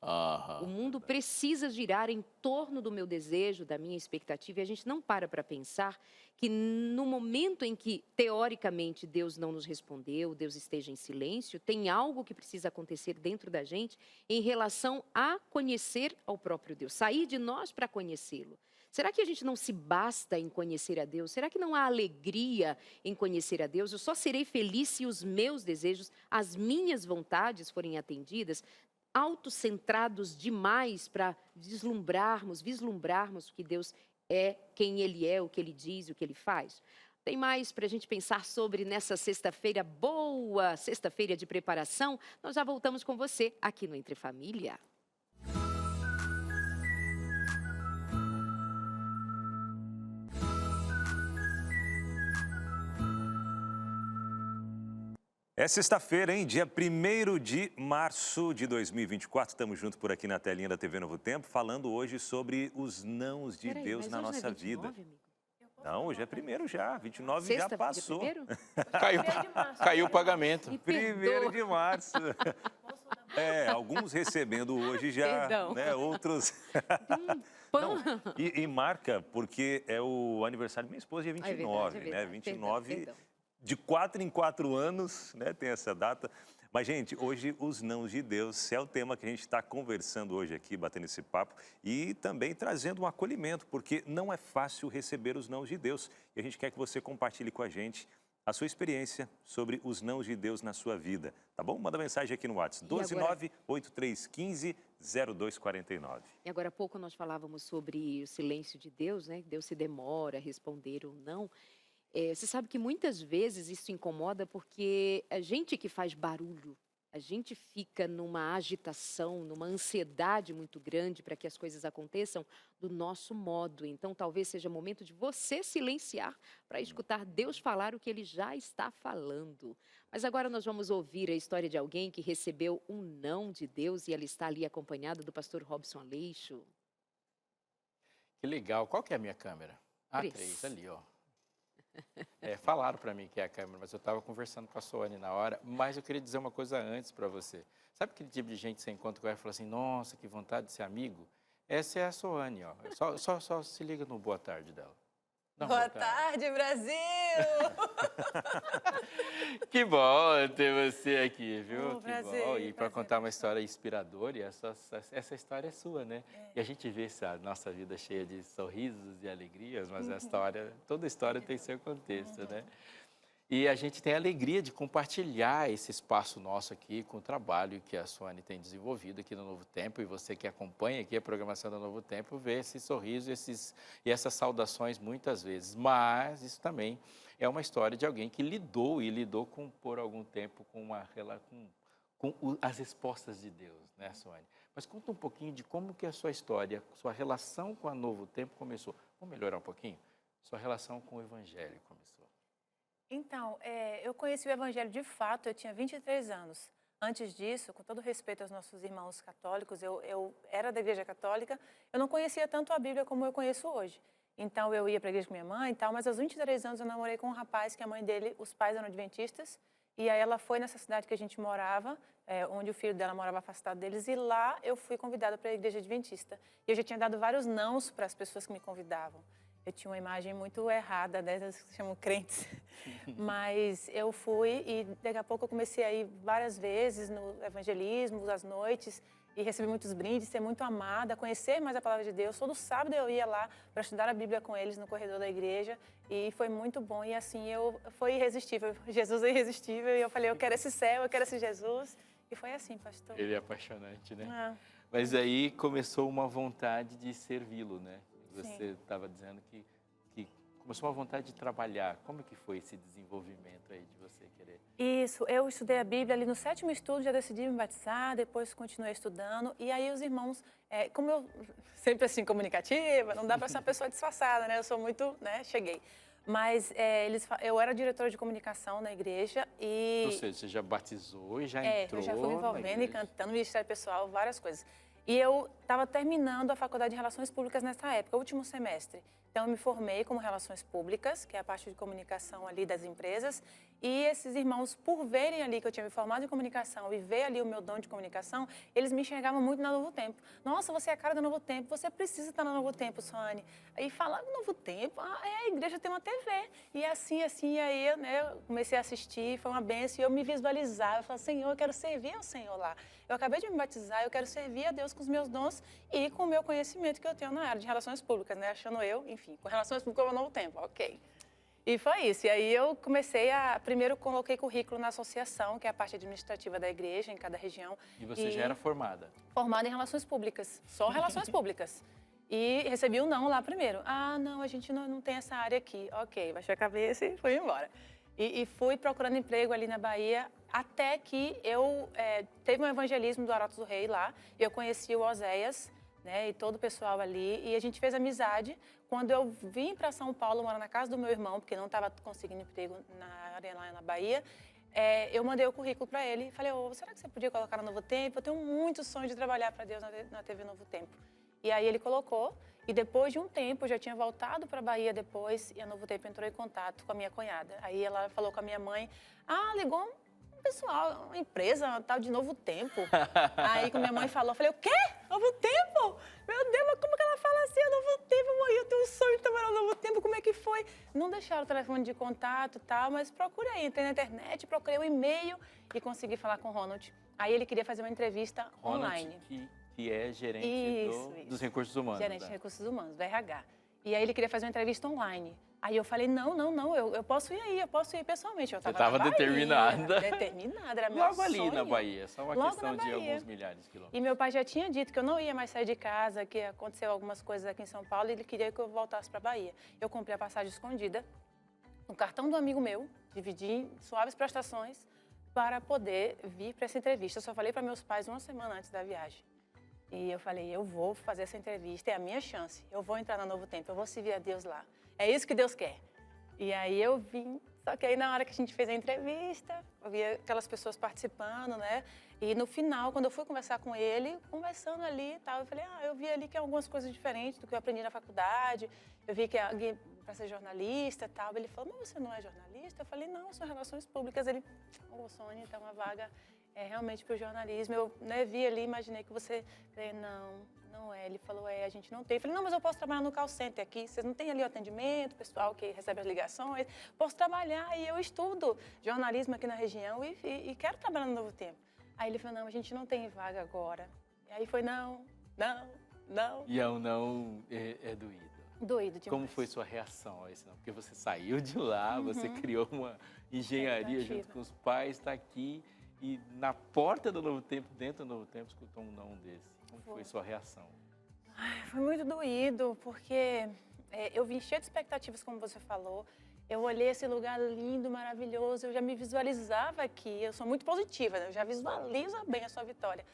O mundo precisa girar em torno do meu desejo, da minha expectativa, e a gente não para pensar que no momento em que, teoricamente, Deus não nos respondeu, Deus esteja em silêncio, tem algo que precisa acontecer dentro da gente em relação a conhecer ao próprio Deus, sair de nós para conhecê-lo. Será que a gente não se basta em conhecer a Deus? Será que não há alegria em conhecer a Deus? Eu só serei feliz se os meus desejos, as minhas vontades forem atendidas, autocentrados demais para vislumbrarmos o que Deus é, quem Ele é, o que Ele diz, o que Ele faz. Tem mais para a gente pensar sobre nessa sexta-feira, boa sexta-feira de preparação? Nós já voltamos com você aqui no Entre Família. É sexta-feira, hein? Dia 1º de março de 2024. Estamos juntos por aqui na telinha da TV Novo Tempo, falando hoje sobre os nãos de Deus na nossa vida. Amigo? Não, hoje é 1º já, 29 já passou. Caiu o pagamento. 1º de março. Alguns recebendo hoje já, Perdão. né? Outros... Pão. Não, e marca, porque é o aniversário da minha esposa, dia 29, verdade. né? 29, Perdão. de 4 em 4 anos, né? Tem essa data. Mas, gente, hoje os nãos de Deus é o tema que a gente está conversando hoje aqui, batendo esse papo, e também trazendo um acolhimento, porque não é fácil receber os nãos de Deus. E a gente quer que você compartilhe com a gente a sua experiência sobre os nãos de Deus na sua vida, tá bom? Manda mensagem aqui no WhatsApp, 129-8315-0249. E agora há pouco nós falávamos sobre o silêncio de Deus, né? Deus se demora a responder ou não. Você sabe que muitas vezes isso incomoda porque a gente que faz barulho, a gente fica numa agitação, numa ansiedade muito grande para que as coisas aconteçam do nosso modo. Então, talvez seja momento de você silenciar para escutar Deus falar o que Ele já está falando. Mas agora nós vamos ouvir a história de alguém que recebeu um não de Deus e ela está ali acompanhada do pastor Robson Aleixo. Que legal. Qual que é a minha câmera? Três. 3, ali, ó. Falaram para mim que é a câmera, mas eu estava conversando com a Soane na hora. Mas eu queria dizer uma coisa antes para você. Sabe aquele tipo de gente que você encontra com ela e fala assim, nossa, que vontade de ser amigo? Essa é a Soane, ó. Só se liga no boa tarde dela. Dá uma Boa tarde, Brasil! Que bom ter você aqui, viu? Oh, que prazer, bom. E para prazer, contar uma pastor. história inspiradora, e essa história é sua, né? E a gente vê essa nossa vida cheia de sorrisos e alegrias, mas a história, toda história tem seu contexto, né? E a gente tem a alegria de compartilhar esse espaço nosso aqui com o trabalho que a Soane tem desenvolvido aqui no Novo Tempo. E você que acompanha aqui a programação do Novo Tempo vê esse sorriso e essas saudações muitas vezes. Mas isso também é uma história de alguém que lidou por algum tempo com as respostas de Deus, né, Soane? Mas conta um pouquinho de como que a sua história, sua relação com a Novo Tempo começou. Vamos melhorar um pouquinho? Sua relação com o Evangelho começou. Então, eu conheci o Evangelho de fato, eu tinha 23 anos. Antes disso, com todo respeito aos nossos irmãos católicos, eu era da Igreja Católica, eu não conhecia tanto a Bíblia como eu conheço hoje. Então, eu ia para a igreja com minha mãe e tal, mas aos 23 anos eu namorei com um rapaz que a mãe dele, os pais eram adventistas, e aí ela foi nessa cidade que a gente morava, onde o filho dela morava afastado deles, e lá eu fui convidada para a Igreja Adventista. E eu já tinha dado vários nãos para as pessoas que me convidavam. Eu tinha uma imagem muito errada dessas que se chamam crentes. Mas eu fui e daqui a pouco eu comecei a ir várias vezes no evangelismo, às noites, e recebi muitos brindes, ser muito amada, conhecer mais a palavra de Deus. Todo sábado eu ia lá para estudar a Bíblia com eles no corredor da igreja e foi muito bom. E assim, foi irresistível. Jesus é irresistível e eu falei, eu quero esse céu, eu quero esse Jesus. E foi assim, pastor. Ele é apaixonante, né? Ah. Mas aí começou uma vontade de servi-lo, né? Você estava dizendo que começou uma vontade de trabalhar. Como que foi esse desenvolvimento aí de você querer? Isso, eu estudei a Bíblia ali no 7º estudo, já decidi me batizar, depois continuei estudando. E aí os irmãos, como eu sempre assim comunicativa, não dá para ser uma pessoa disfarçada, né? Eu sou muito, né? Cheguei. Mas eu era diretora de comunicação na igreja e... Ou seja, você já batizou e já entrou eu já fui me envolvendo e igreja. cantando, ministério pessoal, várias coisas. E eu estava terminando a faculdade de Relações Públicas nessa época, último semestre. Então, eu me formei como Relações Públicas, que é a parte de comunicação ali das empresas. E esses irmãos, por verem ali que eu tinha me formado em comunicação e ver ali o meu dom de comunicação, eles me enxergavam muito na Novo Tempo. Nossa, você é a cara da Novo Tempo, você precisa estar na Novo Tempo, Soane. Aí falava, Novo Tempo, a igreja tem uma TV. E assim, e aí eu comecei a assistir, foi uma benção, e eu me visualizava. Eu falava, Senhor, eu quero servir ao Senhor lá. Eu acabei de me batizar, eu quero servir a Deus com os meus dons e com o meu conhecimento que eu tenho na área de relações públicas, né? Achando enfim, com relações públicas eu não tenho, ok. E foi isso. E aí eu comecei primeiro coloquei currículo na associação, que é a parte administrativa da igreja, em cada região. E você já era formada? Formada em relações públicas, só relações públicas. E recebi um não lá primeiro. Ah, não, a gente não tem essa área aqui. Ok, baixei a cabeça e fui embora. E fui procurando emprego ali na Bahia, até que teve um evangelismo do Aratos do Rei lá, e eu conheci o Oséias, né, e todo o pessoal ali, e a gente fez amizade. Quando eu vim para São Paulo, morar na casa do meu irmão, porque não estava conseguindo emprego na área lá na Bahia, eu mandei o currículo para ele e falei, será que você podia colocar no Novo Tempo? Eu tenho muito sonho de trabalhar para Deus na TV Novo Tempo. E aí ele colocou, e depois de um tempo, eu já tinha voltado para a Bahia depois, e a Novo Tempo entrou em contato com a minha cunhada. Aí ela falou com a minha mãe, ligou pessoal, uma empresa, uma tal de Novo Tempo. Aí, quando minha mãe falou, eu falei, o quê? Novo Tempo? Meu Deus, mas como que ela fala assim, Novo Tempo, mãe? Eu tenho um sonho de trabalhar no Novo Tempo, como é que foi? Não deixaram o telefone de contato e tal, mas procurei, entrei na internet, procurei o e-mail e consegui falar com o Ronald. Aí ele queria fazer uma entrevista online. Que é gerente dos recursos humanos. Gerente de recursos humanos, do RH. E aí ele queria fazer uma entrevista online. Aí eu falei, não, eu posso ir aí, eu posso ir pessoalmente. Eu Você estava determinada. Determinada, era meu Logo sonho. ali na Bahia, só uma Logo questão na de Bahia. alguns milhares de quilômetros. E meu pai já tinha dito que eu não ia mais sair de casa, que aconteceu algumas coisas aqui em São Paulo e ele queria que eu voltasse para a Bahia. Eu comprei a passagem escondida, no cartão do amigo meu, dividi em suaves prestações para poder vir para essa entrevista. Eu só falei para meus pais uma semana antes da viagem. E eu falei, eu vou fazer essa entrevista, é a minha chance. Eu vou entrar no Novo Tempo, eu vou servir a Deus lá. É isso que Deus quer. E aí eu vim, só que aí na hora que a gente fez a entrevista, eu vi aquelas pessoas participando, né? E no final, quando eu fui conversar com ele, conversando ali e tal, eu falei, eu vi ali que algumas coisas diferentes do que eu aprendi na faculdade. Eu vi que para ser jornalista e tal. Ele falou, mas você não é jornalista? Eu falei, não, eu sou relações públicas. Ele, Sônia, então a vaga é realmente para o jornalismo. Eu vi ali, imaginei que você... Eu falei, não é. Ele falou, a gente não tem. Eu falei, não, mas eu posso trabalhar no call center aqui. Vocês não têm ali o atendimento, o pessoal que recebe as ligações. Posso trabalhar e eu estudo jornalismo aqui na região e quero trabalhar no Novo Tempo. Aí ele falou, não, a gente não tem vaga agora. E aí foi, não. E é um não é doído. Doído demais. Como foi sua reação a esse não? Porque você saiu de lá, você criou uma engenharia junto com os pais, está aqui e na porta do Novo Tempo, dentro do Novo Tempo, escutou um não desse. Como foi sua reação? Foi muito doído, porque eu vim cheia de expectativas, como você falou. Eu olhei esse lugar lindo, maravilhoso, eu já me visualizava aqui. Eu sou muito positiva, né? Eu já visualizo bem a sua vitória.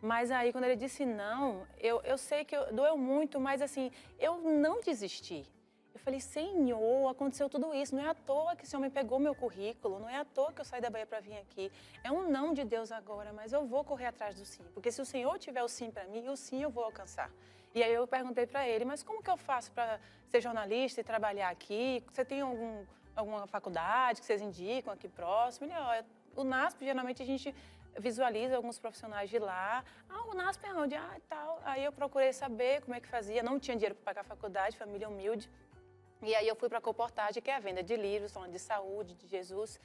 Mas aí, quando ele disse não, eu sei que doeu muito, mas assim, eu não desisti. Eu falei, Senhor, aconteceu tudo isso. Não é à toa que esse homem pegou meu currículo, não é à toa que eu saí da Bahia para vir aqui. É um não de Deus agora, mas eu vou correr atrás do sim. Porque se o Senhor tiver o sim para mim, o sim eu vou alcançar. E aí eu perguntei para ele, mas como que eu faço para ser jornalista e trabalhar aqui? Você tem alguma faculdade que vocês indicam aqui próximo? Ele, o NASP, geralmente a gente visualiza alguns profissionais de lá. O NASP é onde? Tal. Aí eu procurei saber como é que fazia. Não tinha dinheiro para pagar a faculdade, família humilde. E aí eu fui para a colportagem, que é a venda de livros, falando de saúde, de Jesus,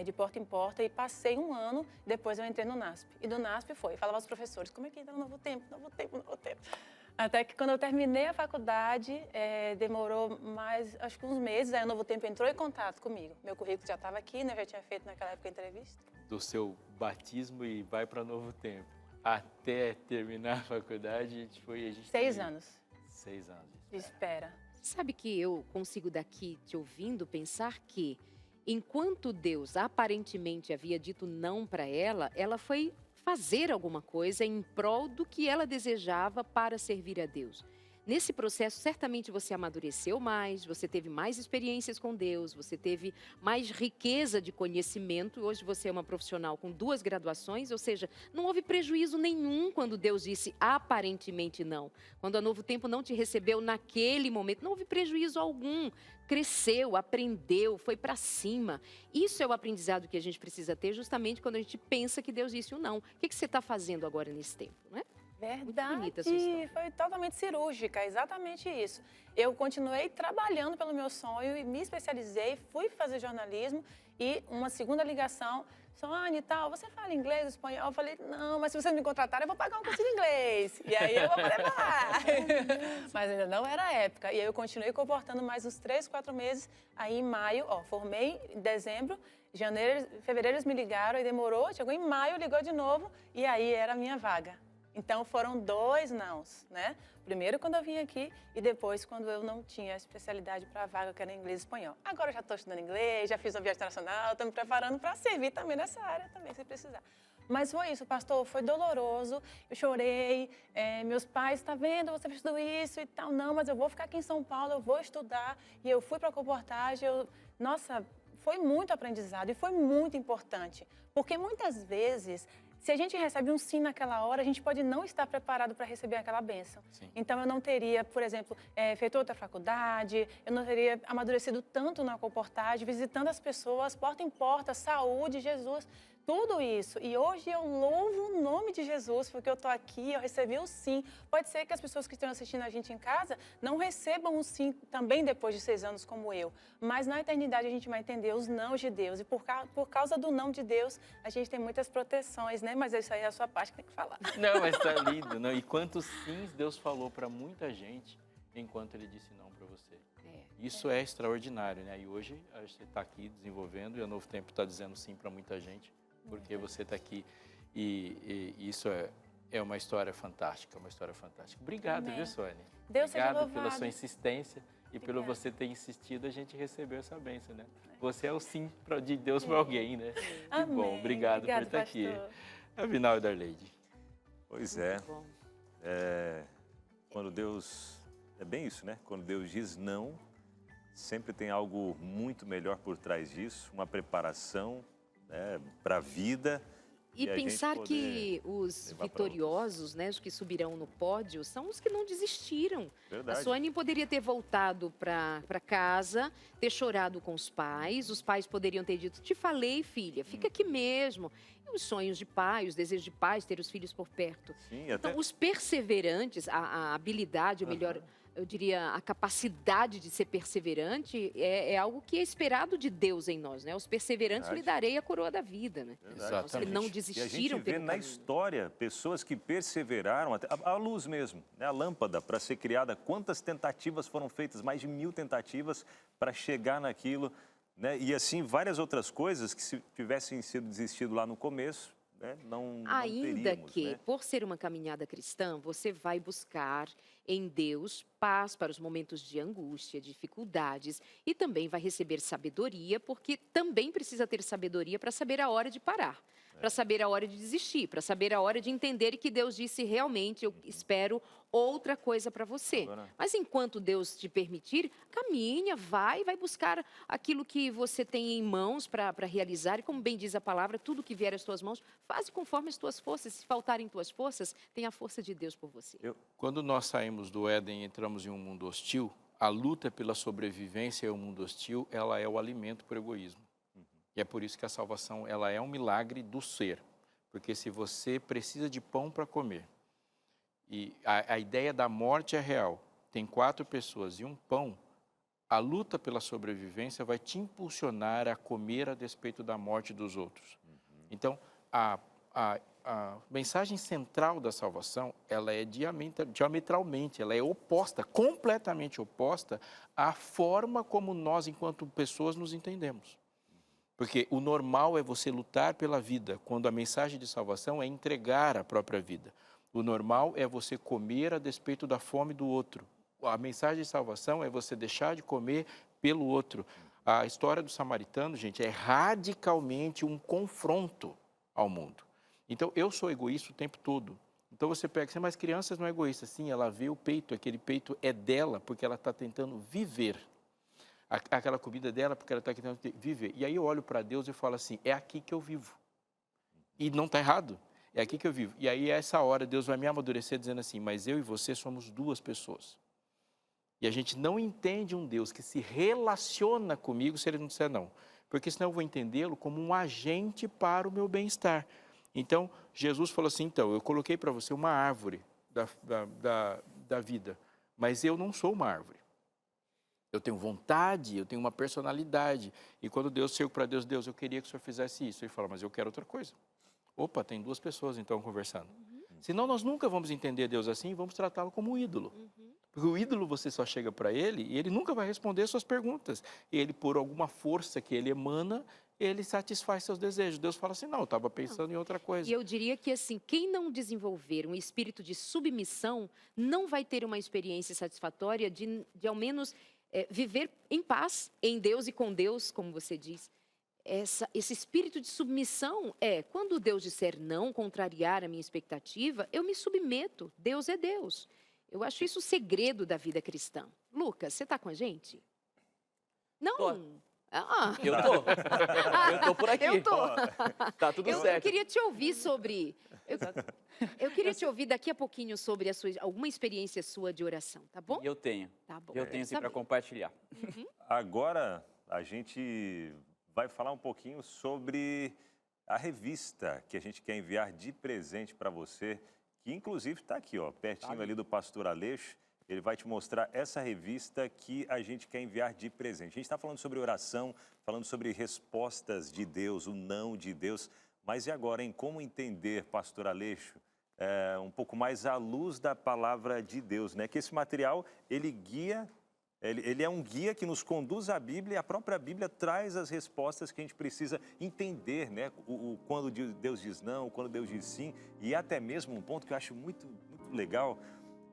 de porta em porta. E passei um ano, depois eu entrei no NASP. E do NASP falava aos professores, como é que entra no Novo Tempo, Novo Tempo, Novo Tempo. Até que quando eu terminei a faculdade, demorou mais, acho que uns meses, aí o Novo Tempo entrou em contato comigo. Meu currículo já estava aqui, né? Eu já tinha feito naquela época a entrevista. Do seu batismo e vai para Novo Tempo, até terminar a faculdade, a gente 6 anos. 6 anos. De espera. Sabe que eu consigo daqui, te ouvindo, pensar que enquanto Deus aparentemente havia dito não para ela, ela foi fazer alguma coisa em prol do que ela desejava para servir a Deus. Nesse processo, certamente você amadureceu mais, você teve mais experiências com Deus, você teve mais riqueza de conhecimento. Hoje você é uma profissional com 2 graduações, ou seja, não houve prejuízo nenhum quando Deus disse aparentemente não. Quando a Novo Tempo não te recebeu naquele momento, não houve prejuízo algum. Cresceu, aprendeu, foi para cima. Isso é o aprendizado que a gente precisa ter justamente quando a gente pensa que Deus disse o não. O que você está fazendo agora nesse tempo, não é? Verdade, foi totalmente cirúrgica, exatamente isso. Eu continuei trabalhando pelo meu sonho e me especializei, fui fazer jornalismo e uma segunda ligação, Sônia e tal, você fala inglês, espanhol? Eu falei, não, mas se vocês me contratarem, eu vou pagar um curso de inglês. E aí eu vou poder falar. Mas ainda não era a época. E aí eu continuei comportando mais uns 3, 4 meses. Aí em maio, formei em dezembro, janeiro, fevereiro eles me ligaram, aí demorou, chegou em maio, ligou de novo e aí era a minha vaga. Então, foram 2 nãos, né? Primeiro, quando eu vim aqui, e depois, quando eu não tinha especialidade para a vaga, que era inglês e espanhol. Agora, eu já estou estudando inglês, já fiz uma viagem internacional, estou me preparando para servir também nessa área, também, se precisar. Mas foi isso, pastor, foi doloroso, eu chorei, meus pais, tá vendo, você fez tudo isso e tal. Não, mas eu vou ficar aqui em São Paulo, eu vou estudar. E eu fui para a colportagem, nossa, foi muito aprendizado e foi muito importante. Porque muitas vezes... Se a gente recebe um sim naquela hora, a gente pode não estar preparado para receber aquela bênção. Sim. Então, eu não teria, por exemplo, feito outra faculdade, eu não teria amadurecido tanto na colportagem, visitando as pessoas, porta em porta, saúde, Jesus. Tudo isso. E hoje eu louvo o nome de Jesus, porque eu estou aqui, eu recebi o sim. Pode ser que as pessoas que estão assistindo a gente em casa não recebam o sim também depois de 6 anos como eu. Mas na eternidade a gente vai entender os nãos de Deus. E por causa do não de Deus, a gente tem muitas proteções, né? Mas isso aí é a sua parte que tem que falar. Não, mas tá lindo. Não? E quantos sims Deus falou para muita gente enquanto Ele disse não para você. Isso é extraordinário, né? E hoje você está aqui desenvolvendo e a Novo Tempo está dizendo sim para muita gente, porque você está aqui e isso é uma história fantástica, uma história fantástica. Obrigado, Amém. viu, Sônia? Deus seja Obrigado pela louvado. sua insistência e pelo Obrigada. você ter insistido, a gente recebeu essa bênção, né? Você é o sim de Deus para alguém, né? Que Amém. bom, obrigado Obrigado, por estar aqui. pastor. Afinal, Darleide. Pois é. Muito bom. Quando Deus... É bem isso, né? Quando Deus diz não, sempre tem algo muito melhor por trás disso, uma preparação, né, para a vida. E a gente pensar poder que os levar pra vitoriosos, né, os que subirão no pódio, são os que não desistiram. Verdade. A Sônia poderia ter voltado para casa, ter chorado com os pais poderiam ter dito, te falei, filha, fica aqui mesmo. E os sonhos de pai, os desejos de pais, ter os filhos por perto. Sim, até... Então, os perseverantes, a habilidade, ou melhor, eu diria, a capacidade de ser perseverante é algo que é esperado de Deus em nós, né? Os perseverantes lhe Verdade. darei a coroa da vida, né? Verdade. Os que não E a desistiram gente vê pelo na caminho. história pessoas que perseveraram, até a luz mesmo, né? A lâmpada para ser criada, quantas tentativas foram feitas, mais de 1000 tentativas para chegar naquilo, né? E assim, várias outras coisas que se tivessem sido desistido lá no começo, né? não Ainda teríamos, que, né? por ser uma caminhada cristã, você vai buscar em Deus paz para os momentos de angústia, dificuldades, e também vai receber sabedoria, porque também precisa ter sabedoria para saber a hora de parar, para saber a hora de desistir, para saber a hora de entender que Deus disse realmente, eu espero outra coisa para você. Agora- Mas enquanto Deus te permitir, caminha, vai buscar aquilo que você tem em mãos para realizar. E como bem diz a palavra, tudo que vier às tuas mãos, faz conforme as tuas forças. Se faltarem tuas forças, tem a força de Deus por você. Quando nós saímos do Éden e entramos em um mundo hostil, a luta pela sobrevivência em um mundo hostil, ela é o alimento para o egoísmo. E é por isso que a salvação, ela é um milagre do ser. Porque se você precisa de pão para comer, e a ideia da morte é real, tem 4 pessoas e um pão, a luta pela sobrevivência vai te impulsionar a comer a despeito da morte dos outros. Então, a mensagem central da salvação, ela é diametralmente, ela é oposta, completamente oposta à forma como nós, enquanto pessoas, nos entendemos. Porque o normal é você lutar pela vida, quando a mensagem de salvação é entregar a própria vida. O normal é você comer a despeito da fome do outro. A mensagem de salvação é você deixar de comer pelo outro. A história do samaritano, gente, é radicalmente um confronto ao mundo. Então, eu sou egoísta o tempo todo. Então, você pega, mas crianças não é egoísta. Sim, ela vê o peito, aquele peito é dela porque ela está tentando viver. Aquela comida dela porque ela está tentando viver. E aí eu olho para Deus e falo assim, é aqui que eu vivo. E não está errado. É aqui que eu vivo. E aí, a essa hora, Deus vai me amadurecer dizendo assim, mas eu e você somos 2 pessoas. E a gente não entende um Deus que se relaciona comigo se Ele não disser não. Porque senão eu vou entendê-lo como um agente para o meu bem-estar. Então, Jesus falou assim, então, eu coloquei para você uma árvore da vida, mas eu não sou uma árvore. Eu tenho vontade, eu tenho uma personalidade. E quando Deus chega para Deus, Deus, eu queria que o Senhor fizesse isso. Ele fala, mas eu quero outra coisa. Opa, tem 2 pessoas então conversando. Senão nós nunca vamos entender Deus assim e vamos tratá-lo como um ídolo. Porque o ídolo você só chega para ele e ele nunca vai responder suas perguntas. Ele, por alguma força que ele emana, ele satisfaz seus desejos. Deus fala assim, não, eu estava pensando em outra coisa. E eu diria que, assim, quem não desenvolver um espírito de submissão não vai ter uma experiência satisfatória de ao menos viver em paz em Deus e com Deus, como você diz. Esse espírito de submissão quando Deus disser não, contrariar a minha expectativa, eu me submeto. Deus é Deus. Eu acho isso o segredo da vida cristã. Lucas, você está com a gente? Não. Tô. Ah, Eu tô por aqui. eu tô. Tá tudo Eu certo. queria te ouvir sobre... Eu queria te ouvir daqui a pouquinho sobre alguma experiência sua de oração, tá bom? Eu tenho. Tá bom. Eu tenho sim Tá para bem. compartilhar. Agora a gente vai falar um pouquinho sobre a revista que a gente quer enviar de presente para você, que inclusive está aqui, ó, pertinho ali do pastor Aleixo. Ele vai te mostrar essa revista que a gente quer enviar de presente. A gente está falando sobre oração, falando sobre respostas de Deus, o não de Deus. Mas e agora, em como entender, pastor Aleixo, um pouco mais à luz da palavra de Deus, né? Que esse material, ele é um guia que nos conduz à Bíblia, e a própria Bíblia traz as respostas que a gente precisa entender, né? Quando Deus diz não, quando Deus diz sim, e até mesmo um ponto que eu acho muito legal,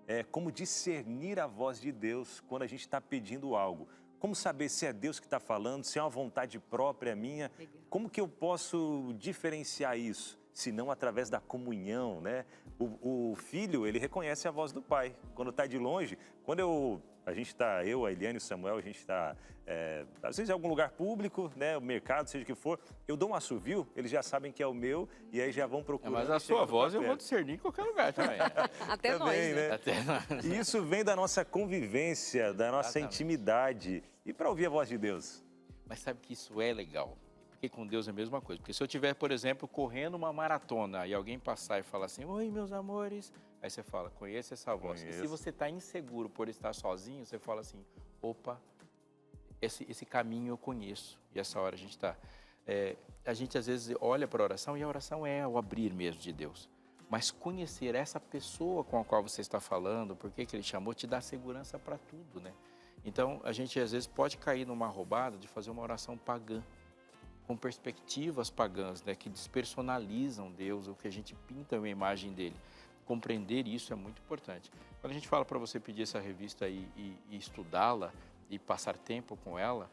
é como discernir a voz de Deus quando a gente está pedindo algo. Como saber se é Deus que está falando, se é uma vontade própria minha? Como que eu posso diferenciar isso? Se não através da comunhão, né? O filho, ele reconhece a voz do pai. Quando está de longe, a Eliane e o Samuel, a gente está, às vezes em algum lugar público, né? O mercado, seja o que for, eu dou um assovio, eles já sabem que é o meu e aí já vão procurar. Mas a sua voz eu vou discernir em qualquer lugar também. Até Também, nós, né? Até nós. E isso vem da nossa convivência, da nossa Exatamente. intimidade. E para ouvir a voz de Deus? Mas sabe que isso é legal? Porque com Deus é a mesma coisa. Porque se eu estiver, por exemplo, correndo uma maratona e alguém passar e falar assim, oi, meus amores. Aí você fala, conheço essa voz. E se você está inseguro por estar sozinho, você fala assim, opa, esse caminho eu conheço. E essa hora a gente está. A gente às vezes olha para a oração e a oração é o abrir mesmo de Deus. Mas conhecer essa pessoa com a qual você está falando, por que ele chamou, te dá segurança para tudo, né? Então, a gente às vezes pode cair numa roubada de fazer uma oração pagã, com perspectivas pagãs, né, que despersonalizam Deus, ou que a gente pinta uma imagem dele. Compreender isso é muito importante. Quando a gente fala para você pedir essa revista e estudá-la e passar tempo com ela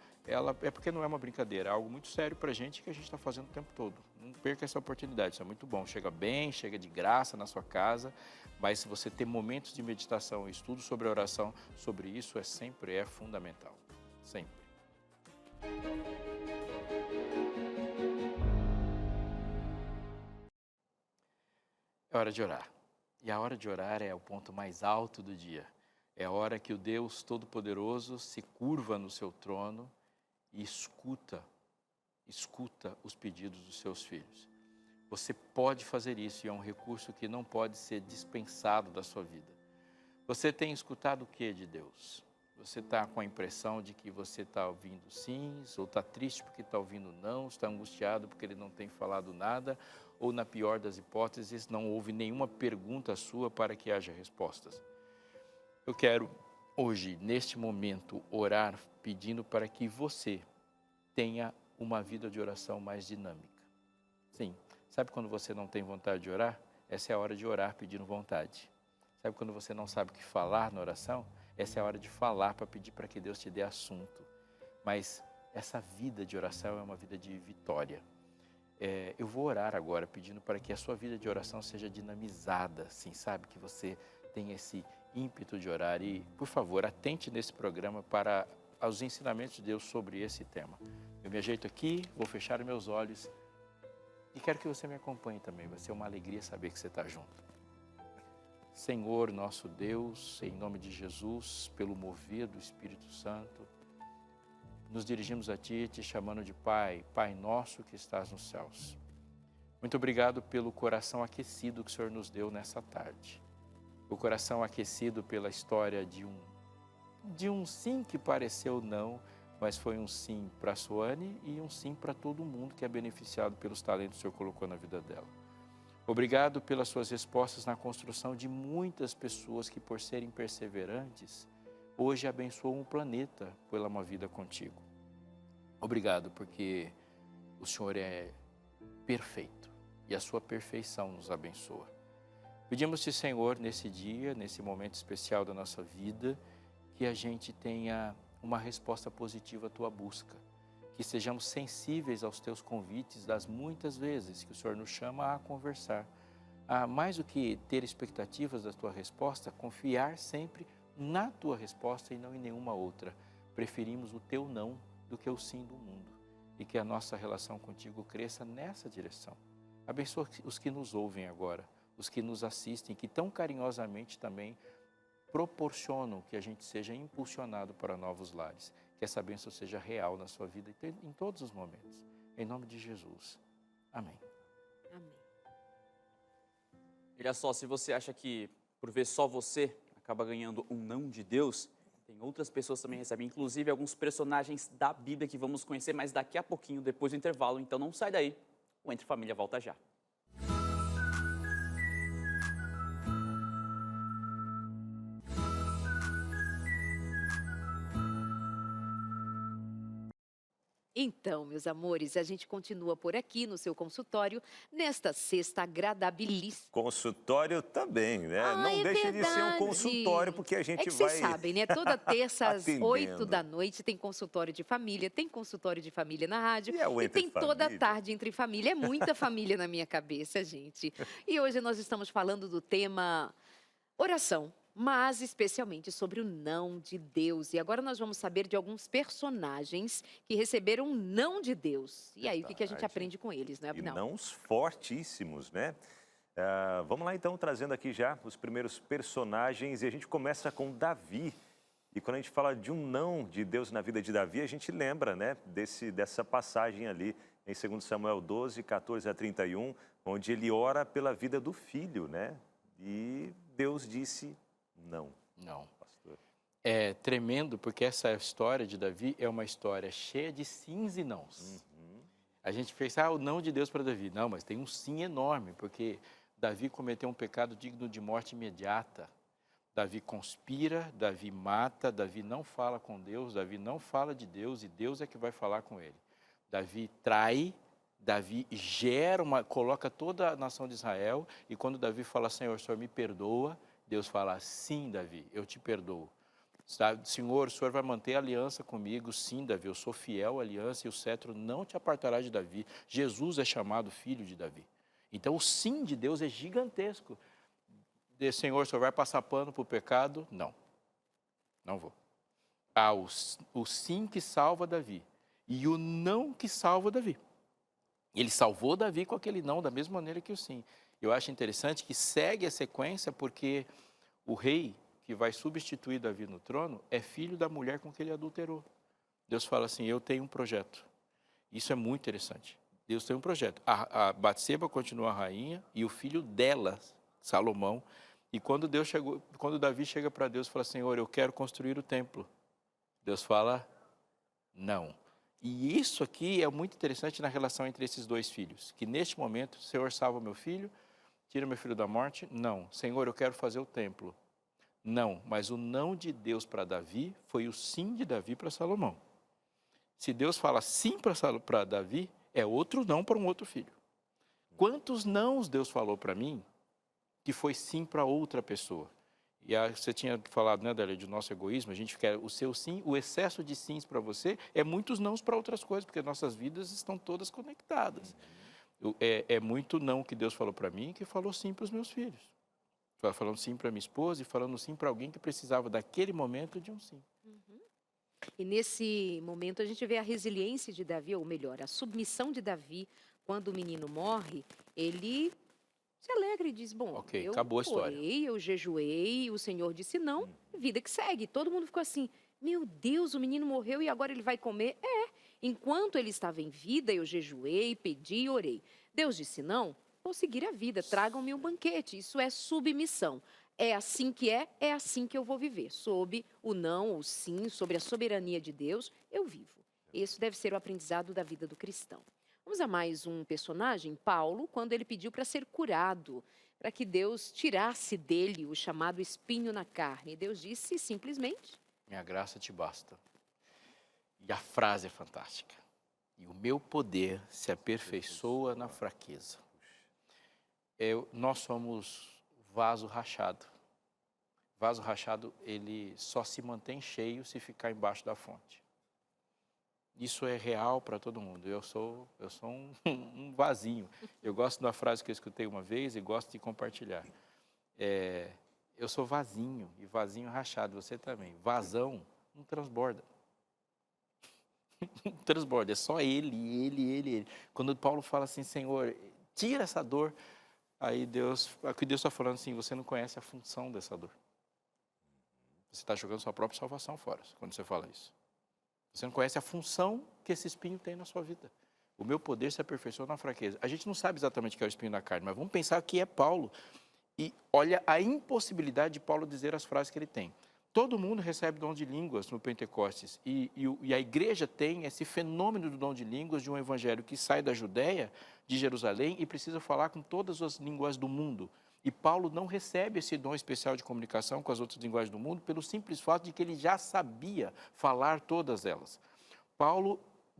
é porque não é uma brincadeira, é algo muito sério para a gente que a gente está fazendo o tempo todo. Não perca essa oportunidade, isso é muito bom. Chega bem, chega de graça na sua casa, mas se você ter momentos de meditação e estudo sobre a oração, sobre isso sempre é fundamental. Sempre. É hora de orar. E a hora de orar é o ponto mais alto do dia. É a hora que o Deus Todo-Poderoso se curva no seu trono e escuta os pedidos dos seus filhos. Você pode fazer isso e é um recurso que não pode ser dispensado da sua vida. Você tem escutado o que de Deus? Você está com a impressão de que você está ouvindo sims, ou está triste porque está ouvindo não, está angustiado porque ele não tem falado nada, ou na pior das hipóteses, não houve nenhuma pergunta sua para que haja respostas. Eu quero hoje, neste momento, orar pedindo para que você tenha uma vida de oração mais dinâmica. Sim, sabe quando você não tem vontade de orar? Essa é a hora de orar pedindo vontade. Sabe quando você não sabe o que falar na oração? Essa é a hora de falar para pedir para que Deus te dê assunto. Mas essa vida de oração é uma vida de vitória. Eu vou orar agora pedindo para que a sua vida de oração seja dinamizada, assim, sabe? Que você tenha esse ímpeto de orar e, por favor, atente nesse programa para os ensinamentos de Deus sobre esse tema. Eu me ajeito aqui, vou fechar meus olhos e quero que você me acompanhe também. Vai ser uma alegria saber que você está junto. Senhor, nosso Deus, em nome de Jesus, pelo mover do Espírito Santo, nos dirigimos a Ti, te chamando de Pai, Pai nosso que estás nos céus. Muito obrigado pelo coração aquecido que o Senhor nos deu nessa tarde. O coração aquecido pela história de um sim que pareceu não, mas foi um sim para a Suane e um sim para todo mundo que é beneficiado pelos talentos que o Senhor colocou na vida dela. Obrigado pelas suas respostas na construção de muitas pessoas que, por serem perseverantes, hoje abençoam o planeta pela uma vida contigo. Obrigado porque o Senhor é perfeito e a sua perfeição nos abençoa. Pedimos-te, Senhor, nesse dia, nesse momento especial da nossa vida, que a gente tenha uma resposta positiva à tua busca. Que sejamos sensíveis aos teus convites das muitas vezes que o Senhor nos chama a conversar. Mais do que ter expectativas da tua resposta, confiar sempre na tua resposta e não em nenhuma outra. Preferimos o teu não do que o sim do mundo. E que a nossa relação contigo cresça nessa direção. Abençoa os que nos ouvem agora, os que nos assistem, que tão carinhosamente também proporcionam que a gente seja impulsionado para novos lares. Que essa bênção seja real na sua vida em todos os momentos. Em nome de Jesus. Amém. Olha só, se você acha que por ver só você acaba ganhando um não de Deus, tem outras pessoas que também recebem, inclusive alguns personagens da Bíblia que vamos conhecer, mas daqui a pouquinho, depois do intervalo. Então não sai daí, o Entre Família volta já. Então, meus amores, a gente continua por aqui no seu consultório nesta sexta agradabilíssima. Consultório também, né? Ah, Não é deixa de ser um verdade. consultório, porque a É gente que vai... vocês sabem, né? Toda terça às atendendo. 8 da noite tem consultório de família, tem consultório de família na rádio E é o e Entre tem toda a Família. tarde entre família. É muita família na minha cabeça, gente. E hoje nós estamos falando do tema oração, mas especialmente sobre o não de Deus. E agora nós vamos saber de alguns personagens que receberam um não de Deus. E aí, o que a gente Verdade. aprende com eles, né, E Abinal? nãos fortíssimos, né? Vamos lá então, trazendo aqui já os primeiros personagens. E a gente começa com Davi. E quando a gente fala de um não de Deus na vida de Davi, a gente lembra, né, dessa passagem ali em 2 Samuel 12, 14 a 31, onde ele ora pela vida do filho, né? E Deus disse não, Não. pastor. É tremendo, porque essa história de Davi é uma história cheia de sims e nãos. A gente pensa, o não de Deus para Davi. Não, mas tem um sim enorme, porque Davi cometeu um pecado digno de morte imediata. Davi conspira, Davi mata, Davi não fala com Deus, Davi não fala de Deus e Deus é que vai falar com ele. Davi trai, Davi coloca toda a nação de Israel e quando Davi fala, Senhor, o Senhor me perdoa, Deus fala, sim, Davi, eu te perdoo. Senhor, o Senhor vai manter a aliança comigo, sim, Davi, eu sou fiel à aliança e o cetro não te apartará de Davi. Jesus é chamado filho de Davi. Então o sim de Deus é gigantesco. Senhor, o Senhor vai passar pano para o pecado? Não, não vou. O sim que salva Davi e o não que salva Davi. Ele salvou Davi com aquele não, da mesma maneira que o sim. Eu acho interessante que segue a sequência porque o rei que vai substituir Davi no trono é filho da mulher com que ele adulterou. Deus fala assim, eu tenho um projeto. Isso é muito interessante. Deus tem um projeto. A Batseba continua a rainha e o filho dela, Salomão. E quando Davi chega para Deus e fala, Senhor, eu quero construir o templo. Deus fala, não. E isso aqui é muito interessante na relação entre esses dois filhos. Que neste momento, Senhor, salva meu filho, tira meu filho da morte? Não. Senhor, eu quero fazer o templo. Não. Mas o não de Deus para Davi foi o sim de Davi para Salomão. Se Deus fala sim para Davi, é outro não para um outro filho. Quantos nãos Deus falou para mim que foi sim para outra pessoa? E você tinha falado, né, Délia, do nosso egoísmo, a gente quer o seu sim, o excesso de sims para você é muitos nãos para outras coisas, porque nossas vidas estão todas conectadas. É muito não que Deus falou para mim que falou sim para os meus filhos. Falando sim para minha esposa e falando sim para alguém que precisava daquele momento de um sim. E nesse momento a gente vê a resiliência de Davi, ou melhor, a submissão de Davi. Quando o menino morre, ele se alegra e diz, bom, Ok, eu acabou a história. orei, eu jejuei, o Senhor disse não, vida que segue. Todo mundo ficou assim, meu Deus, o menino morreu e agora ele vai comer? Enquanto ele estava em vida, eu jejuei, pedi e orei. Deus disse não, vou seguir a vida, tragam-me um banquete. Isso é submissão. É assim que é assim que eu vou viver. Sob o não, o sim, sobre a soberania de Deus, eu vivo. Esse deve ser o aprendizado da vida do cristão. Vamos a mais um personagem, Paulo, quando ele pediu para ser curado, para que Deus tirasse dele o chamado espinho na carne. Deus disse simplesmente, Minha graça te basta. E a frase é fantástica. E o meu poder se aperfeiçoa na fraqueza. Nós somos vaso rachado. Vaso rachado, ele só se mantém cheio se ficar embaixo da fonte. Isso é real para todo mundo. Eu sou um vasinho. Eu gosto de uma frase que eu escutei uma vez e gosto de compartilhar. Eu sou vasinho e vasinho rachado, você também. Vazão não transborda. Não transborda, é só ele. Quando Paulo fala assim, Senhor, tira essa dor, aí o que Deus está falando assim, você não conhece a função dessa dor. Você está jogando sua própria salvação fora, quando você fala isso. Você não conhece a função que esse espinho tem na sua vida. O meu poder se aperfeiçoa na fraqueza. A gente não sabe exatamente o que é o espinho na carne, mas vamos pensar que é Paulo. E olha a impossibilidade de Paulo dizer as frases que ele tem. Todo mundo recebe dom de línguas no Pentecostes e a igreja tem esse fenômeno do dom de línguas de um evangelho que sai da Judéia, de Jerusalém, e precisa falar com todas as línguas do mundo. E Paulo não recebe esse dom especial de comunicação com as outras linguagens do mundo pelo simples fato de que ele já sabia falar todas elas. Paulo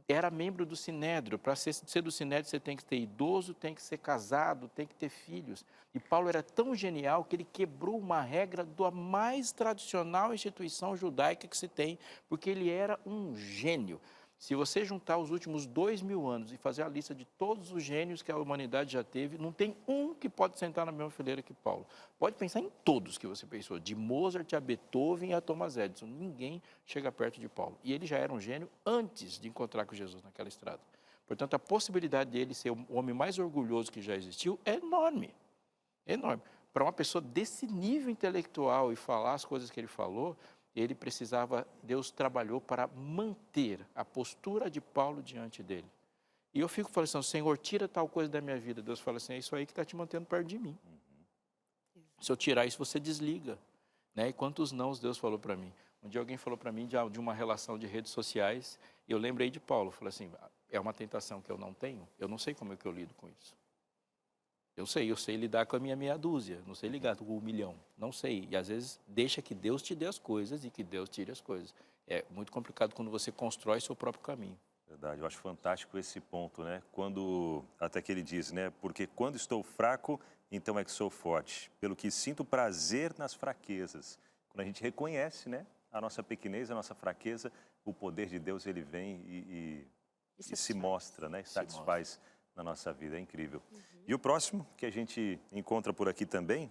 era membro do Sinédrio. Para ser do Sinédrio, você tem que ser idoso, tem que ser casado, tem que ter filhos. E Paulo era tão genial que ele quebrou uma regra da mais tradicional instituição judaica que se tem, porque ele era um gênio. Se você juntar os últimos 2000 anos e fazer a lista de todos os gênios que a humanidade já teve, não tem um que pode sentar na mesma fileira que Paulo. Pode pensar em todos que você pensou, de Mozart a Beethoven a Thomas Edison. Ninguém chega perto de Paulo. E ele já era um gênio antes de encontrar com Jesus naquela estrada. Portanto, a possibilidade dele ser o homem mais orgulhoso que já existiu é enorme. Enorme. Para uma pessoa desse nível intelectual e falar as coisas que ele falou, ele precisava, Deus trabalhou para manter a postura de Paulo diante dele. E eu fico falando assim, Senhor, tira tal coisa da minha vida. Deus fala assim, é isso aí que está te mantendo perto de mim. Se eu tirar isso, você desliga. Né? E quantos nãos Deus falou para mim? Um dia alguém falou para mim de uma relação de redes sociais, e eu lembrei de Paulo. Falei assim, é uma tentação que eu não tenho, eu não sei como é que eu lido com isso. Eu sei lidar com a minha meia dúzia, não sei ligar com 1 milhão, não sei. E às vezes deixa que Deus te dê as coisas e que Deus tire as coisas. É muito complicado quando você constrói seu próprio caminho. Verdade, eu acho fantástico esse ponto, né? Quando, até que ele diz, né? Porque quando estou fraco, então é que sou forte. Pelo que sinto prazer nas fraquezas. Quando a gente reconhece, né? A nossa pequenez, a nossa fraqueza, o poder de Deus, ele vem e se mostra, né? Satisfaz na nossa vida, é incrível. E o próximo, que a gente encontra por aqui também,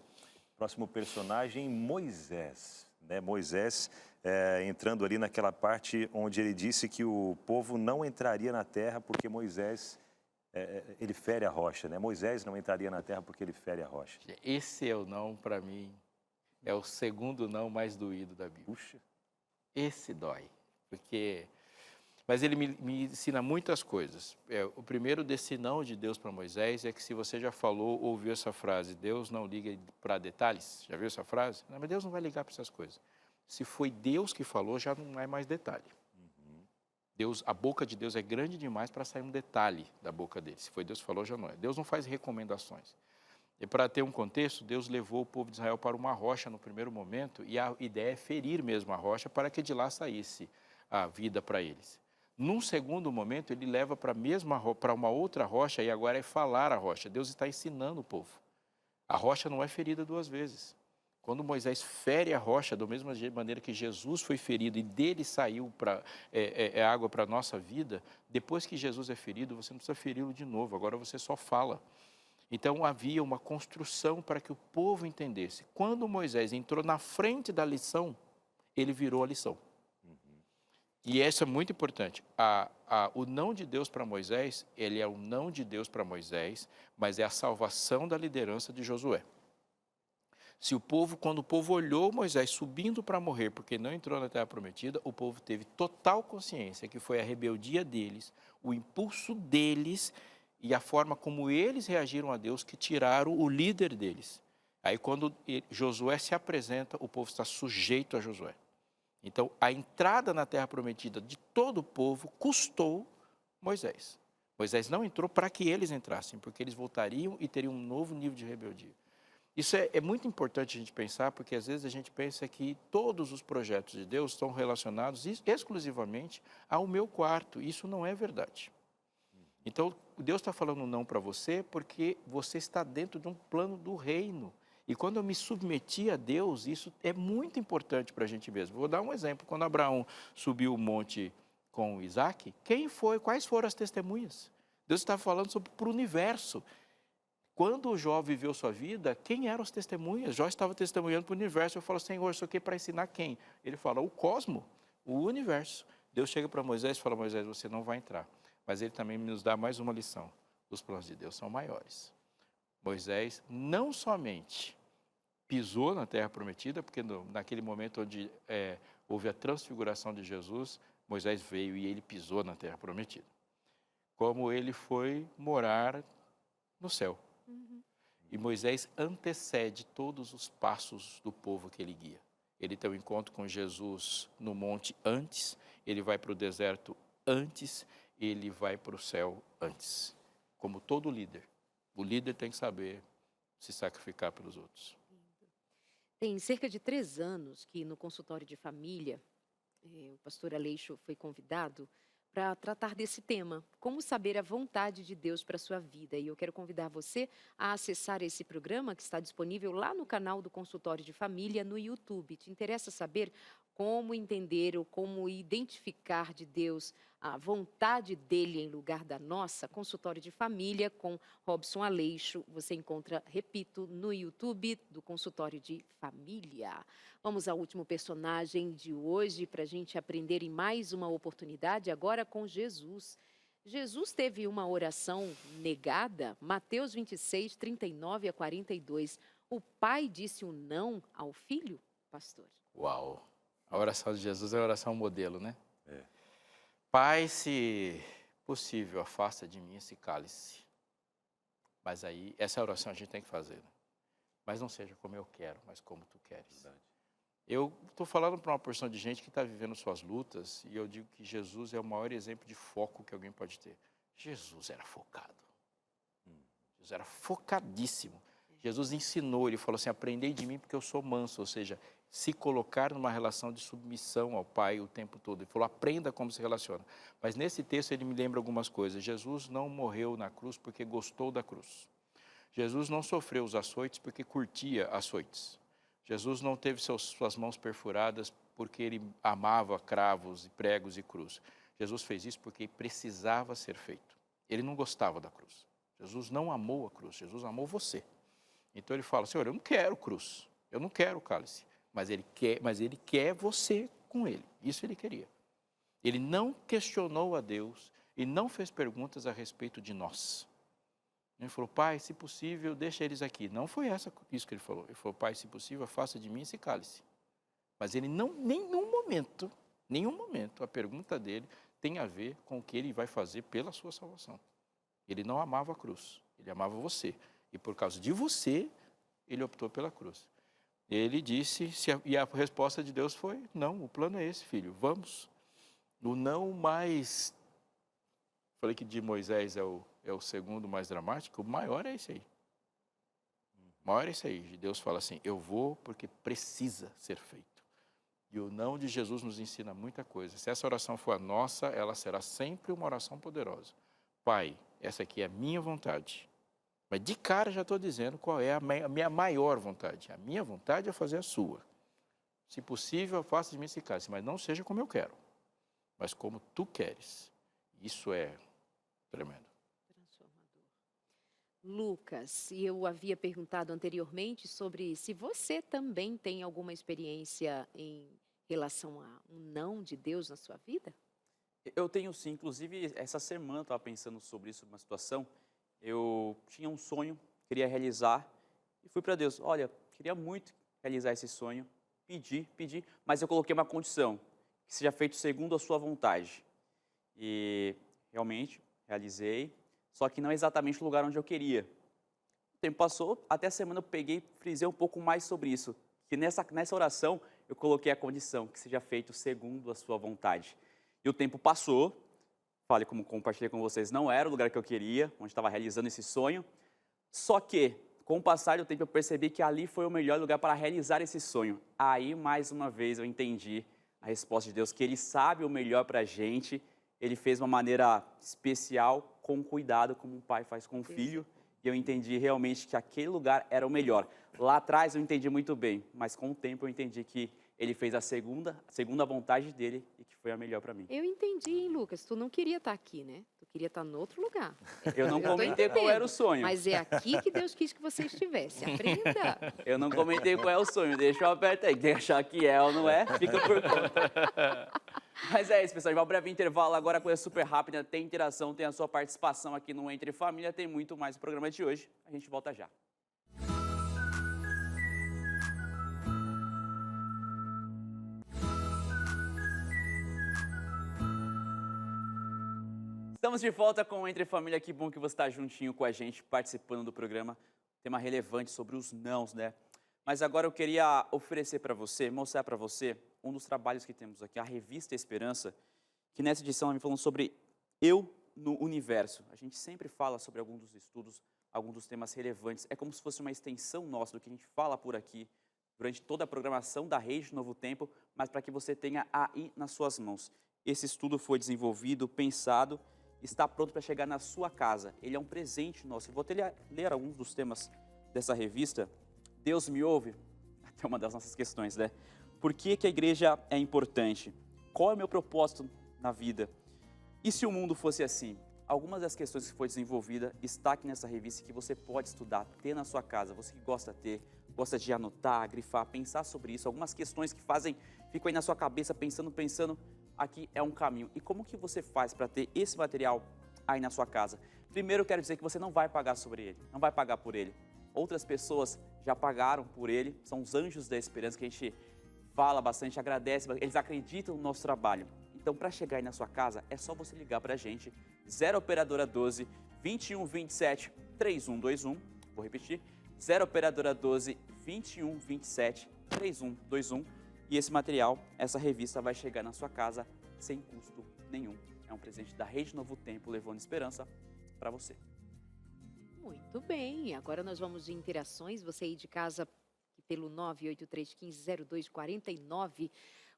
próximo personagem, Moisés. Né? Moisés, entrando ali naquela parte onde ele disse que o povo não entraria na terra porque Moisés, ele fere a rocha. Né? Moisés não entraria na terra porque ele fere a rocha. Esse é o não, para mim, é o segundo não mais doído da Bíblia. Puxa. Esse dói, porque... Mas ele me ensina muitas coisas. O primeiro desse não de Deus para Moisés é que se você já falou, ouviu essa frase, Deus não liga para detalhes, já viu essa frase? Não, mas Deus não vai ligar para essas coisas. Se foi Deus que falou, já não é mais detalhe. Deus, a boca de Deus é grande demais para sair um detalhe da boca dele. Se foi Deus que falou, já não é. Deus não faz recomendações. E para ter um contexto, Deus levou o povo de Israel para uma rocha no primeiro momento e a ideia é ferir mesmo a rocha para que de lá saísse a vida para eles. Num segundo momento, ele leva para uma outra rocha e agora é falar a rocha. Deus está ensinando o povo. A rocha não é ferida 2 vezes. Quando Moisés fere a rocha, da mesma maneira que Jesus foi ferido e dele saiu água para a nossa vida, depois que Jesus é ferido, você não precisa feri-lo de novo, agora você só fala. Então havia uma construção para que o povo entendesse. Quando Moisés entrou na frente da lição, ele virou a lição. E isso é muito importante. O não de Deus para Moisés, ele é o não de Deus para Moisés, mas é a salvação da liderança de Josué. Quando o povo olhou Moisés subindo para morrer, porque não entrou na terra prometida, o povo teve total consciência que foi a rebeldia deles, o impulso deles e a forma como eles reagiram a Deus que tiraram o líder deles. Aí quando Josué se apresenta, o povo está sujeito a Josué. Então, a entrada na terra prometida de todo o povo custou Moisés. Moisés não entrou para que eles entrassem, porque eles voltariam e teriam um novo nível de rebeldia. Isso é muito importante a gente pensar, porque às vezes a gente pensa que todos os projetos de Deus estão relacionados exclusivamente ao meu quarto. Isso não é verdade. Então, Deus está falando não para você porque você está dentro de um plano do reino. E quando eu me submeti a Deus, isso é muito importante para a gente mesmo. Vou dar um exemplo. Quando Abraão subiu o monte com Isaac, quais foram as testemunhas? Deus estava falando para o universo. Quando Jó viveu sua vida, quem eram as testemunhas? Jó estava testemunhando para o universo. Eu falo, Senhor, isso aqui é para ensinar quem? Ele fala, o cosmo, o universo. Deus chega para Moisés e fala, Moisés, você não vai entrar. Mas ele também nos dá mais uma lição. Os planos de Deus são maiores. Moisés não somente pisou na terra prometida, porque naquele momento onde houve a transfiguração de Jesus, Moisés veio e ele pisou na terra prometida. Como ele foi morar no céu. E Moisés antecede todos os passos do povo que ele guia. Ele tem um encontro com Jesus no monte antes, ele vai para o deserto antes, ele vai para o céu antes. Como todo líder, o líder tem que saber se sacrificar pelos outros. Tem cerca de 3 anos que no consultório de família, o pastor Aleixo foi convidado para tratar desse tema, como saber a vontade de Deus para a sua vida. E eu quero convidar você a acessar esse programa que está disponível lá no canal do Consultório de Família no YouTube. Te interessa saber como entender ou como identificar de Deus a vontade dele em lugar da nossa? Consultório de Família com Robson Aleixo. Você encontra, repito, no YouTube do Consultório de Família. Vamos ao último personagem de hoje para a gente aprender em mais uma oportunidade, agora com Jesus. Jesus teve uma oração negada, Mateus 26, 39 a 42. O pai disse um não ao filho, pastor? Uau! A oração de Jesus é a oração modelo, né? É. Pai, se possível, afasta de mim esse cálice. Mas aí, essa oração a gente tem que fazer, né? Mas não seja como eu quero, mas como tu queres. Verdade. Eu estou falando para uma porção de gente que está vivendo suas lutas e eu digo que Jesus é o maior exemplo de foco que alguém pode ter. Jesus era focado. Jesus era focadíssimo. Jesus ensinou, ele falou assim, aprendei de mim porque eu sou manso, ou seja, se colocar numa relação de submissão ao Pai o tempo todo. Ele falou, aprenda como se relaciona. Mas nesse texto ele me lembra algumas coisas. Jesus não morreu na cruz porque gostou da cruz. Jesus não sofreu os açoites porque curtia açoites. Jesus não teve suas mãos perfuradas porque ele amava cravos e pregos e cruz. Jesus fez isso porque precisava ser feito. Ele não gostava da cruz. Jesus não amou a cruz, Jesus amou você. Então ele fala, Senhor, eu não quero cruz, eu não quero cálice, mas ele quer você com ele. Isso ele queria. Ele não questionou a Deus e não fez perguntas a respeito de nós. Ele falou, Pai, se possível, deixa eles aqui. Não foi isso que ele falou. Ele falou, Pai, se possível, afasta de mim esse cálice. Mas ele não, nenhum momento, a pergunta dele tem a ver com o que ele vai fazer pela sua salvação. Ele não amava a cruz, ele amava você. E por causa de você, ele optou pela cruz. Ele disse, e a resposta de Deus foi, não, o plano é esse, filho, vamos. O não mais, falei que de Moisés é o segundo mais dramático, o maior é esse aí. O maior é esse aí. Deus fala assim, eu vou porque precisa ser feito. E o não de Jesus nos ensina muita coisa. Se essa oração for a nossa, ela será sempre uma oração poderosa. Pai, essa aqui é a minha vontade. Mas de cara já estou dizendo qual é a minha maior vontade. A minha vontade é fazer a sua. Se possível, faça de mim esse cálice, mas não seja como eu quero, mas como tu queres. Isso é tremendo. Transformador. Lucas, eu havia perguntado anteriormente sobre se você também tem alguma experiência em relação a um não de Deus na sua vida? Eu tenho sim, inclusive essa semana eu estava pensando sobre isso, uma situação. Eu tinha um sonho, queria realizar e fui para Deus. Olha, queria muito realizar esse sonho, pedi, mas eu coloquei uma condição, que seja feito segundo a sua vontade. E realmente realizei, só que não exatamente no lugar onde eu queria. O tempo passou, até a semana eu frisei um pouco mais sobre isso, que nessa oração eu coloquei a condição, que seja feito segundo a sua vontade. E o tempo passou, falei como compartilhei com vocês, não era o lugar que eu queria, onde estava realizando esse sonho. Só que, com o passar do tempo, eu percebi que ali foi o melhor lugar para realizar esse sonho. Aí, mais uma vez, eu entendi a resposta de Deus, que Ele sabe o melhor para a gente. Ele fez de uma maneira especial, com cuidado, como um pai faz com o filho. E eu entendi realmente que aquele lugar era o melhor. Lá atrás eu entendi muito bem, mas com o tempo eu entendi que Ele fez a segunda vontade dele e que foi a melhor para mim. Eu entendi, hein, Lucas? Tu não queria estar aqui, né? Tu queria estar no outro lugar. Eu não tô comentei qual era o sonho. Mas é aqui que Deus quis que você estivesse. Aprenda. Eu não comentei qual é o sonho, deixa eu apertar aí. Quem achar que é ou não é, fica por conta. Mas é isso, pessoal. A gente vai um breve intervalo agora, coisa super rápida. Tem interação, tem a sua participação aqui no Entre Família. Tem muito mais no programa de hoje. A gente volta já. Estamos de volta com o Entre Família. Que bom que você está juntinho com a gente, participando do programa. tema relevante sobre os nãos, né? Mas agora eu queria oferecer para você, mostrar para você um dos trabalhos que temos aqui, a Revista Esperança, que nessa edição me falando sobre eu no universo. A gente sempre fala sobre alguns dos estudos, alguns dos temas relevantes. É como se fosse uma extensão nossa do que a gente fala por aqui durante toda a programação da Rede Novo Tempo, mas para que você tenha aí nas suas mãos. Esse estudo foi desenvolvido, pensado, está pronto para chegar na sua casa. Ele é um presente nosso. Eu vou até ler alguns dos temas dessa revista. Deus me ouve? Até uma das nossas questões, né? Por que que a igreja é importante? Qual é o meu propósito na vida? E se o mundo fosse assim? Algumas das questões que foi desenvolvida está aqui nessa revista que você pode estudar, ter na sua casa. Você que gosta de anotar, grifar, pensar sobre isso. Algumas questões que ficam aí na sua cabeça pensando, aqui é um caminho. E como que você faz para ter esse material aí na sua casa? Primeiro eu quero dizer que você não vai pagar sobre ele, não vai pagar por ele. Outras pessoas já pagaram por ele, são os anjos da esperança que a gente fala bastante, agradece, eles acreditam no nosso trabalho. Então, para chegar aí na sua casa, é só você ligar para a gente, 0 operadora 12 21 27 3121, vou repetir, 0 operadora 12 21 27 3121, e esse material, essa revista vai chegar na sua casa sem custo nenhum. É um presente da Rede Novo Tempo, levando esperança para você. Muito bem, agora nós vamos de interações. Você aí de casa, pelo 983150249,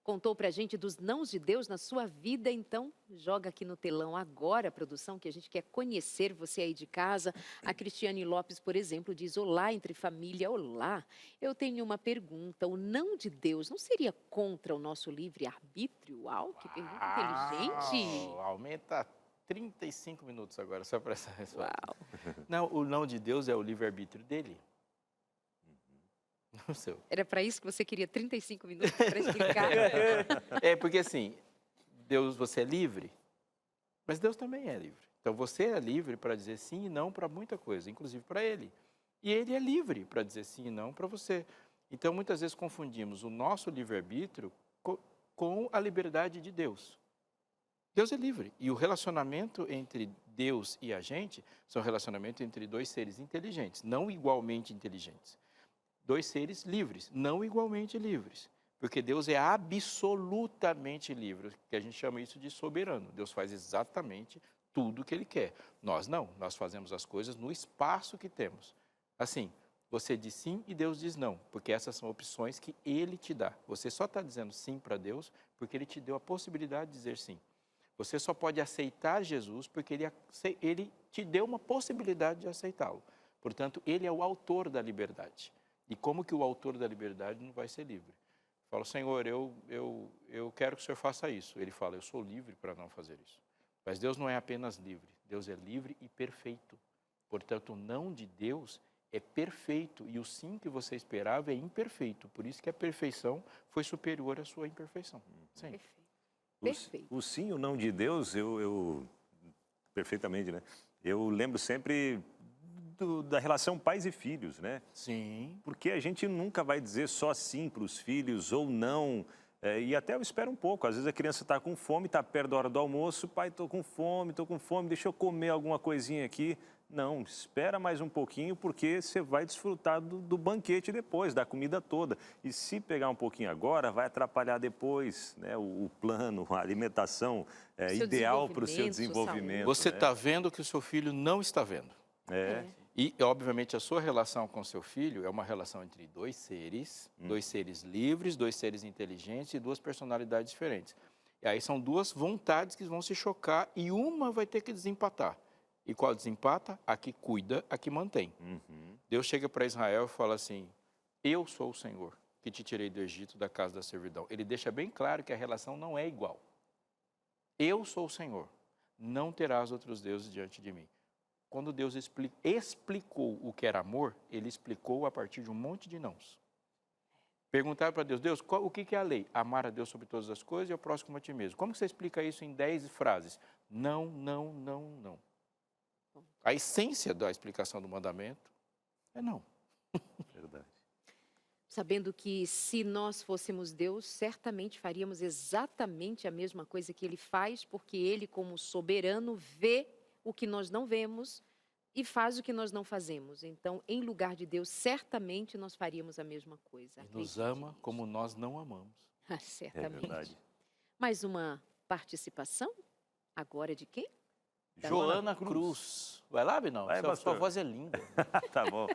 contou pra gente dos nãos de Deus na sua vida, então joga aqui no telão agora, produção, que a gente quer conhecer você aí de casa. A Cristiane Lopes, por exemplo, diz: olá, entre família, olá. Eu tenho uma pergunta, o não de Deus não seria contra o nosso livre-arbítrio? Uau, que pergunta inteligente. Aumenta 35 minutos agora, só para essa resposta. Uau. Não, o não de Deus é o livre-arbítrio dele. Não seu. Era para isso que você queria 35 minutos para explicar? É porque assim, Deus, você é livre, mas Deus também é livre. Então você é livre para dizer sim e não para muita coisa, inclusive para Ele. E Ele é livre para dizer sim e não para você. Então muitas vezes confundimos o nosso livre-arbítrio com a liberdade de Deus. Deus é livre. E o relacionamento entre Deus e a gente são relacionamento entre dois seres inteligentes, não igualmente inteligentes. Dois seres livres, não igualmente livres. Porque Deus é absolutamente livre, que a gente chama isso de soberano. Deus faz exatamente tudo o que Ele quer. Nós não, nós fazemos as coisas no espaço que temos. Assim, você diz sim e Deus diz não, porque essas são opções que Ele te dá. Você só está dizendo sim para Deus porque Ele te deu a possibilidade de dizer sim. Você só pode aceitar Jesus porque ele te deu uma possibilidade de aceitá-lo. Portanto, Ele é o autor da liberdade. E como que o autor da liberdade não vai ser livre? Eu falo, Senhor, eu quero que o Senhor faça isso. Ele fala, eu sou livre para não fazer isso. Mas Deus não é apenas livre, Deus é livre e perfeito. Portanto, o não de Deus é perfeito e o sim que você esperava é imperfeito. Por isso que a perfeição foi superior à sua imperfeição. Sim. Perfeito. Perfeito. O sim e o não de Deus, perfeitamente, né? Eu lembro sempre da relação pais e filhos, né? Sim. Porque a gente nunca vai dizer só sim para os filhos ou não. E até eu espero um pouco. Às vezes a criança está com fome, está perto da hora do almoço. Pai, estou com fome, deixa eu comer alguma coisinha aqui. Não, espera mais um pouquinho, porque você vai desfrutar do banquete depois, da comida toda. E se pegar um pouquinho agora, vai atrapalhar depois, né? O plano, a alimentação ideal para o seu desenvolvimento. Você está vendo que o seu filho não está vendo. E, obviamente, a sua relação com seu filho é uma relação entre dois seres livres, dois seres inteligentes e duas personalidades diferentes. E aí são duas vontades que vão se chocar e uma vai ter que desempatar. E qual desempata? A que cuida, a que mantém. Deus chega para Israel e fala assim, eu sou o Senhor que te tirei do Egito, da casa da servidão. Ele deixa bem claro que a relação não é igual. Eu sou o Senhor, não terás outros deuses diante de mim. Quando Deus explicou o que era amor, Ele explicou a partir de um monte de nãos. Perguntaram para Deus, o que é a lei? Amar a Deus sobre todas as coisas e ao próximo a ti mesmo. Como você explica isso em 10 frases? Não, não, não, não. A essência da explicação do mandamento é não. Verdade. Sabendo que se nós fôssemos Deus, certamente faríamos exatamente a mesma coisa que Ele faz, porque Ele, como soberano, vê o que nós não vemos e faz o que nós não fazemos. Então, em lugar de Deus, certamente nós faríamos a mesma coisa. E nos Acredite ama nisso. como nós não amamos. É Certamente. verdade. Mais uma participação? Agora de quem? Joana Cruz. Vai lá, Binão? Vai, Sua pastor. voz é linda. Tá bom.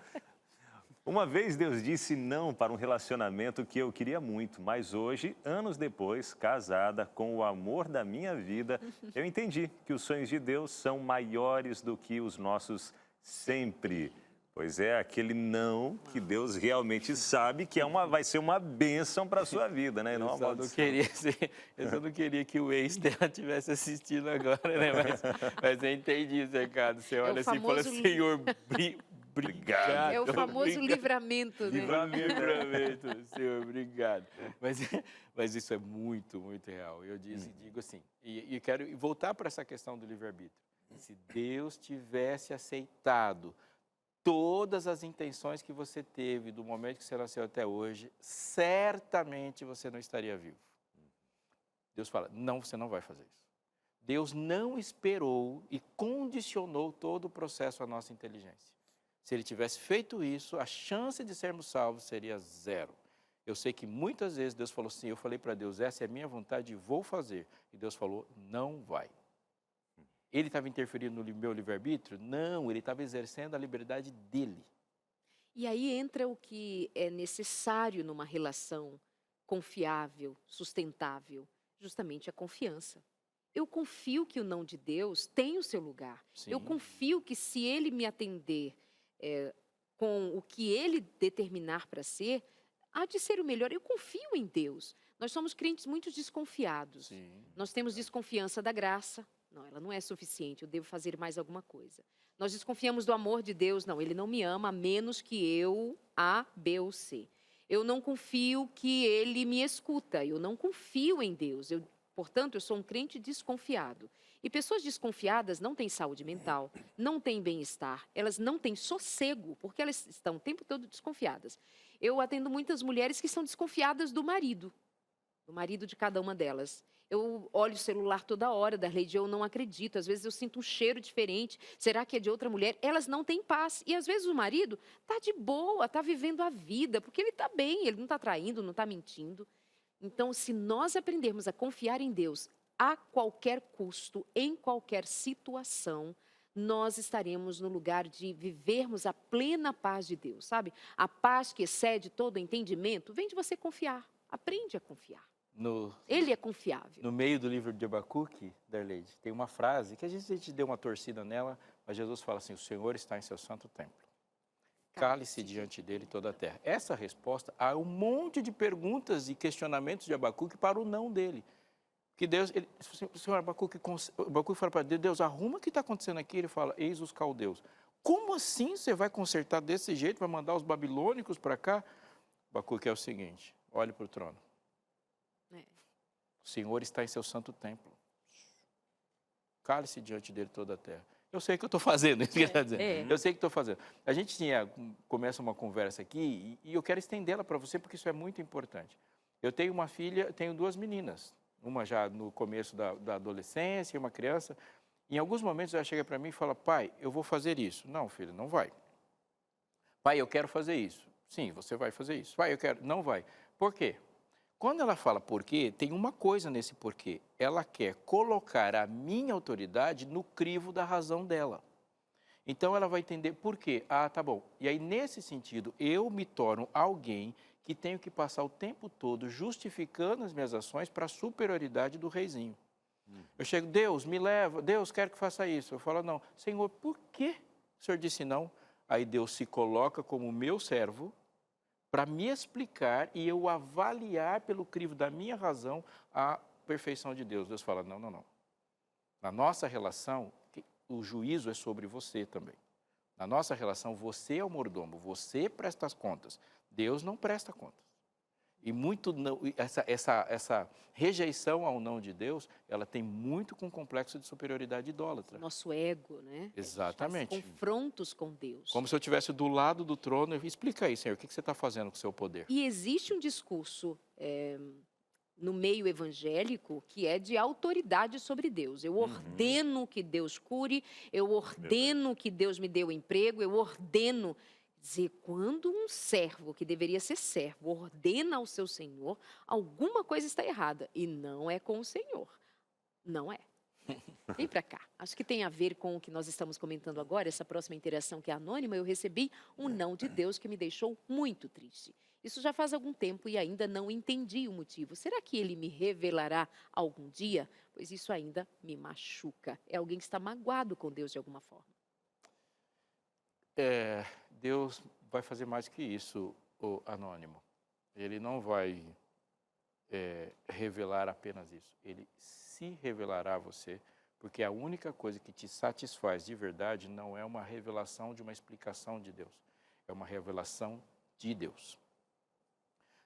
Uma vez Deus disse não para um relacionamento que eu queria muito, mas hoje, anos depois, casada com o amor da minha vida, eu entendi que os sonhos de Deus são maiores do que os nossos sempre. Pois é, aquele não que Deus realmente sabe que vai ser uma bênção para a sua vida, né? E não uma maldição. Eu só não queria que o ex dela estivesse assistindo agora, né? Mas eu entendi esse recado. Você olha assim e fala, famoso Senhor, obrigado. É o famoso obrigado. livramento, né? Livramento, Senhor, obrigado. Mas isso é muito, muito real. Eu digo assim, e quero voltar para essa questão do livre-arbítrio. Se Deus tivesse aceitado todas as intenções que você teve do momento que você nasceu até hoje, certamente você não estaria vivo. Deus fala, não, você não vai fazer isso. Deus não esperou e condicionou todo o processo à nossa inteligência. Se Ele tivesse feito isso, a chance de sermos salvos seria zero. Eu sei que muitas vezes Deus falou assim, eu falei para Deus, essa é a minha vontade e vou fazer. E Deus falou, não vai. Ele estava interferindo no meu livre-arbítrio? Não, ele estava exercendo a liberdade dele. E aí entra o que é necessário numa relação confiável, sustentável, justamente a confiança. Eu confio que o não de Deus tem o seu lugar. Sim. Eu confio que se Ele me atender com o que Ele determinar para ser, há de ser o melhor. Eu confio em Deus. Nós somos crentes muito desconfiados. Sim. Nós temos desconfiança da graça. Não, ela não é suficiente, eu devo fazer mais alguma coisa. Nós desconfiamos do amor de Deus. Não, Ele não me ama a menos que eu A, B ou C. Eu não confio que Ele me escuta. Eu não confio em Deus. Portanto, eu sou um crente desconfiado. E pessoas desconfiadas não têm saúde mental, não têm bem-estar, elas não têm sossego, porque elas estão o tempo todo desconfiadas. Eu atendo muitas mulheres que são desconfiadas do marido de cada uma delas. Eu olho o celular toda hora da Leide, eu não acredito. Às vezes eu sinto um cheiro diferente. Será que é de outra mulher? Elas não têm paz. E às vezes o marido está de boa, está vivendo a vida, porque ele está bem, ele não está traindo, não está mentindo. Então, se nós aprendermos a confiar em Deus a qualquer custo, em qualquer situação, nós estaremos no lugar de vivermos a plena paz de Deus, sabe? A paz que excede todo entendimento, vem de você confiar. Aprende a confiar. Ele é confiável. No meio do livro de Abacuque, Darleide, tem uma frase que a gente deu uma torcida nela, mas Jesus fala assim, o Senhor está em seu santo templo. Cale-se diante dele toda a terra. Essa resposta, há um monte de perguntas e questionamentos de Abacuque para o não dele. Que Deus, o Senhor Abacuque fala para Deus, Deus, arruma o que está acontecendo aqui. Ele fala, eis os caldeus. Como assim você vai consertar desse jeito, vai mandar os babilônicos para cá? Abacuque é o seguinte, olhe para o trono. O Senhor está em seu santo templo. Cale-se diante dele toda a terra. Eu sei que eu estou fazendo, isso que ele está dizendo. Eu sei que estou fazendo. A gente começa uma conversa aqui e eu quero estendê-la para você porque isso é muito importante. Eu tenho uma filha, tenho duas meninas. Uma já no começo da adolescência, uma criança. Em alguns momentos ela chega para mim e fala, pai, eu vou fazer isso. Não, filho, não vai. Pai, eu quero fazer isso. Sim, você vai fazer isso. Pai, eu quero. Não vai. Por quê? Quando ela fala porquê, tem uma coisa nesse porquê. Ela quer colocar a minha autoridade no crivo da razão dela. Então, ela vai entender por quê. Ah, tá bom. E aí, nesse sentido, eu me torno alguém que tenho que passar o tempo todo justificando as minhas ações para a superioridade do reizinho. Eu chego, Deus, me leva. Deus, quero que faça isso. Eu falo, não. Senhor, por que o Senhor disse não? Aí Deus se coloca como meu servo, para me explicar e eu avaliar pelo crivo da minha razão a perfeição de Deus. Deus fala, não, não, não. Na nossa relação, o juízo é sobre você também. Na nossa relação, você é o mordomo, você presta as contas. Deus não presta contas. E muito não, essa rejeição ao não de Deus, ela tem muito com o complexo de superioridade idólatra. Nosso ego, né? Exatamente. Faz confrontos com Deus. Como se eu estivesse do lado do trono. Explica aí, Senhor, o que você está fazendo com o seu poder? E existe um discurso no meio evangélico que é de autoridade sobre Deus. Eu ordeno que Deus cure, eu ordeno que Deus me dê o emprego, eu ordeno. Dizer, quando um servo, que deveria ser servo, ordena ao seu Senhor, alguma coisa está errada. E não é com o Senhor. Não é. Vem para cá. Acho que tem a ver com o que nós estamos comentando agora, essa próxima interação que é anônima. Eu recebi um não de Deus que me deixou muito triste. Isso já faz algum tempo e ainda não entendi o motivo. Será que ele me revelará algum dia? Pois isso ainda me machuca. É alguém que está magoado com Deus de alguma forma. Deus vai fazer mais que isso, o anônimo. Ele não vai revelar apenas isso. Ele se revelará a você, porque a única coisa que te satisfaz de verdade não é uma revelação de uma explicação de Deus. É uma revelação de Deus.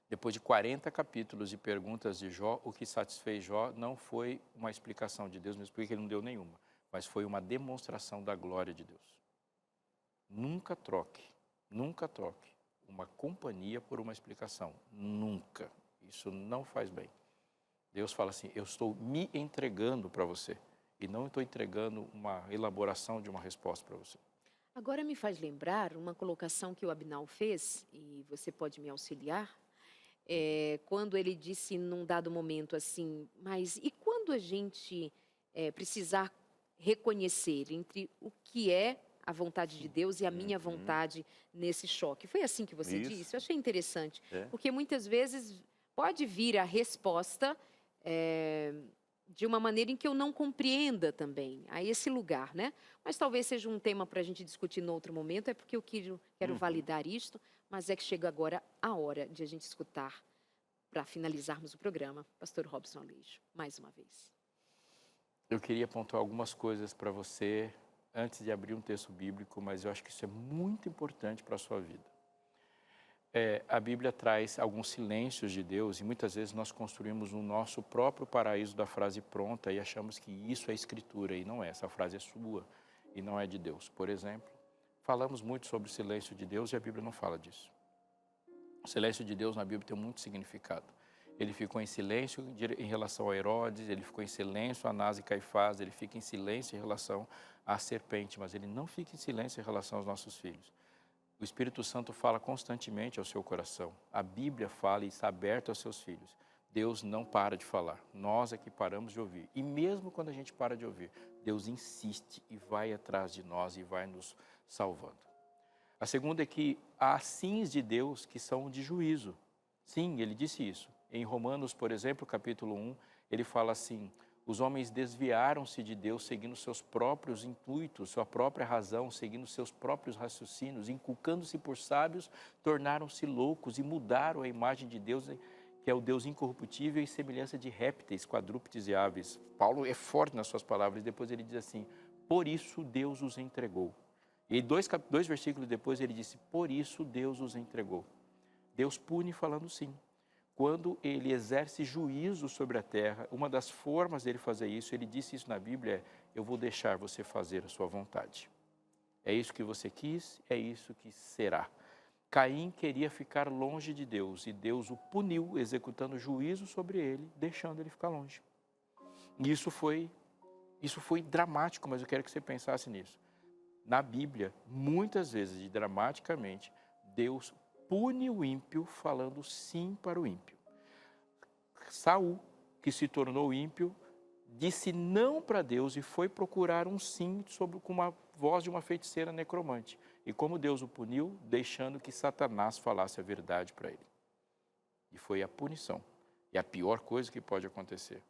Depois de 40 capítulos de perguntas de Jó, o que satisfez Jó não foi uma explicação de Deus, mesmo porque ele não deu nenhuma, mas foi uma demonstração da glória de Deus. Nunca troque uma companhia por uma explicação. Nunca. Isso não faz bem. Deus fala assim, eu estou me entregando para você e não estou entregando uma elaboração de uma resposta para você. Agora me faz lembrar uma colocação que o Abinal fez, e você pode me auxiliar, quando ele disse num dado momento assim, mas e quando a gente precisar reconhecer entre o que é a vontade de Deus e a minha vontade nesse choque? Foi assim que você disse? Eu achei interessante, porque muitas vezes pode vir a resposta de uma maneira em que eu não compreenda também a esse lugar, né? Mas talvez seja um tema para a gente discutir em outro momento, é porque eu quero validar isto, mas é que chega agora a hora de a gente escutar, para finalizarmos o programa, Pastor Robson Aleixo, mais uma vez. Eu queria pontuar algumas coisas para você antes de abrir um texto bíblico, mas eu acho que isso é muito importante para a sua vida. A Bíblia traz alguns silêncios de Deus e muitas vezes nós construímos o nosso próprio paraíso da frase pronta e achamos que isso é escritura e não é. Essa frase é sua e não é de Deus. Por exemplo, falamos muito sobre o silêncio de Deus e a Bíblia não fala disso. O silêncio de Deus na Bíblia tem muito significado. Ele ficou em silêncio em relação a Herodes, ele ficou em silêncio a Anás e Caifás, ele fica em silêncio em relação à serpente, mas ele não fica em silêncio em relação aos nossos filhos. O Espírito Santo fala constantemente ao seu coração. A Bíblia fala e está aberta aos seus filhos. Deus não para de falar. Nós é que paramos de ouvir. E mesmo quando a gente para de ouvir, Deus insiste e vai atrás de nós e vai nos salvando. A segunda é que há sims de Deus que são de juízo. Sim, ele disse isso. Em Romanos, por exemplo, capítulo 1, ele fala assim, os homens desviaram-se de Deus seguindo seus próprios intuitos, sua própria razão, seguindo seus próprios raciocínios, inculcando-se por sábios, tornaram-se loucos e mudaram a imagem de Deus, que é o Deus incorruptível e semelhança de répteis, quadrúpedes e aves. Paulo é forte nas suas palavras, depois ele diz assim, por isso Deus os entregou. E dois versículos depois ele disse, por isso Deus os entregou. Deus pune falando sim. Quando ele exerce juízo sobre a terra, uma das formas dele fazer isso, ele disse isso na Bíblia, eu vou deixar você fazer a sua vontade. É isso que você quis, é isso que será. Caim queria ficar longe de Deus e Deus o puniu, executando juízo sobre ele, deixando ele ficar longe. E isso foi dramático, mas eu quero que você pensasse nisso. Na Bíblia, muitas vezes, e dramaticamente, Deus pune o ímpio falando sim para o ímpio. Saul, que se tornou ímpio, disse não para Deus e foi procurar um sim com uma voz de uma feiticeira necromante. E como Deus o puniu, deixando que Satanás falasse a verdade para ele. E foi a punição. E a pior coisa que pode acontecer.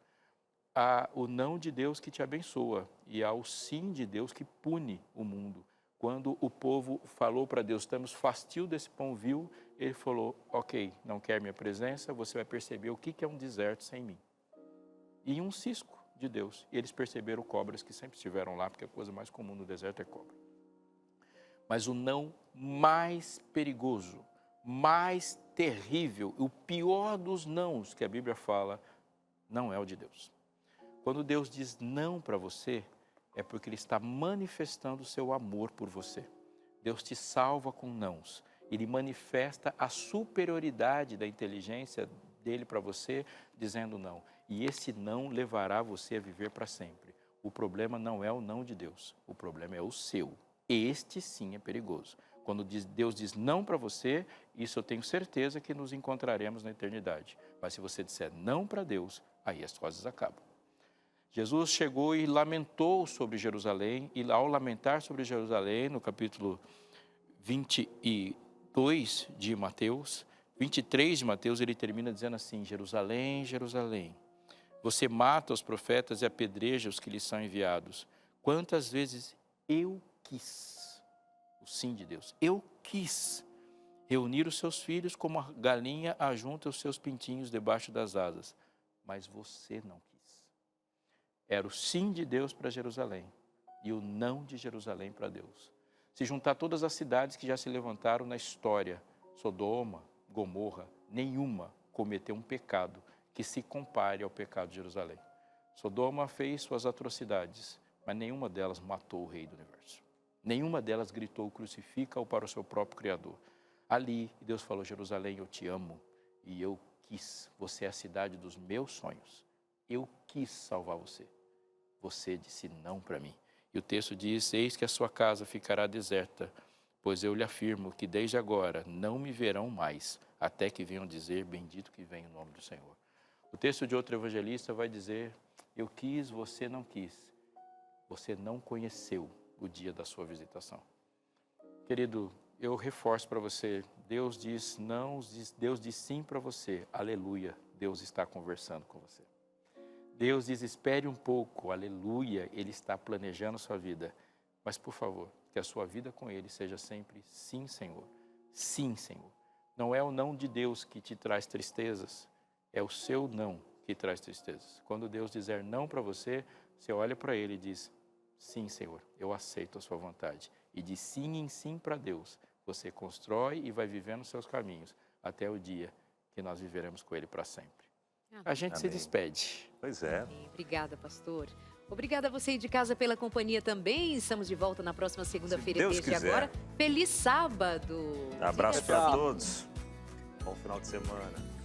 Há o não de Deus que te abençoa e há o sim de Deus que pune o mundo. Quando o povo falou para Deus, estamos fastio desse pão vil, ele falou, ok, não quer minha presença, você vai perceber o que é um deserto sem mim. E um cisco de Deus. E eles perceberam cobras que sempre estiveram lá, porque a coisa mais comum no deserto é cobra. Mas o não mais perigoso, mais terrível, o pior dos nãos que a Bíblia fala, não é o de Deus. Quando Deus diz não para você, é porque Ele está manifestando o seu amor por você. Deus te salva com nãos. Ele manifesta a superioridade da inteligência dele para você, dizendo não. E esse não levará você a viver para sempre. O problema não é o não de Deus, o problema é o seu. Este sim é perigoso. Quando Deus diz não para você, isso eu tenho certeza que nos encontraremos na eternidade. Mas se você disser não para Deus, aí as coisas acabam. Jesus chegou e lamentou sobre Jerusalém, e ao lamentar sobre Jerusalém, no capítulo 22 de Mateus, 23 de Mateus, ele termina dizendo assim: Jerusalém, Jerusalém, você mata os profetas e apedreja os que lhes são enviados. Quantas vezes eu quis, o sim de Deus, eu quis reunir os seus filhos como a galinha ajunta os seus pintinhos debaixo das asas, mas você não quis. Era o sim de Deus para Jerusalém e o não de Jerusalém para Deus. Se juntar todas as cidades que já se levantaram na história, Sodoma, Gomorra, nenhuma cometeu um pecado que se compare ao pecado de Jerusalém. Sodoma fez suas atrocidades, mas nenhuma delas matou o rei do universo. Nenhuma delas gritou, crucifica-o para o seu próprio Criador. Ali, Deus falou: Jerusalém, eu te amo e eu quis. Você é a cidade dos meus sonhos. Eu quis salvar você. Você disse não para mim. E o texto diz: eis que a sua casa ficará deserta, pois eu lhe afirmo que desde agora não me verão mais, até que venham dizer: bendito que vem o nome do Senhor. O texto de outro evangelista vai dizer: eu quis, você não quis. Você não conheceu o dia da sua visitação. Querido, eu reforço para você, Deus diz não, Deus diz sim para você. Aleluia, Deus está conversando com você. Deus diz: espere um pouco, aleluia, Ele está planejando a sua vida. Mas, por favor, que a sua vida com Ele seja sempre sim, Senhor. Sim, Senhor. Não é o não de Deus que te traz tristezas, é o seu não que traz tristezas. Quando Deus dizer não para você, você olha para Ele e diz: sim, Senhor, eu aceito a sua vontade. E de sim em sim para Deus, você constrói e vai vivendo os seus caminhos até o dia que nós viveremos com Ele para sempre. A gente se despede. Pois é. Obrigada, pastor. Obrigada a você aí de casa pela companhia também. Estamos de volta na próxima segunda-feira, Deus desde quiser. agora. Feliz sábado. Abraço Fica para assim. todos. Bom final de semana.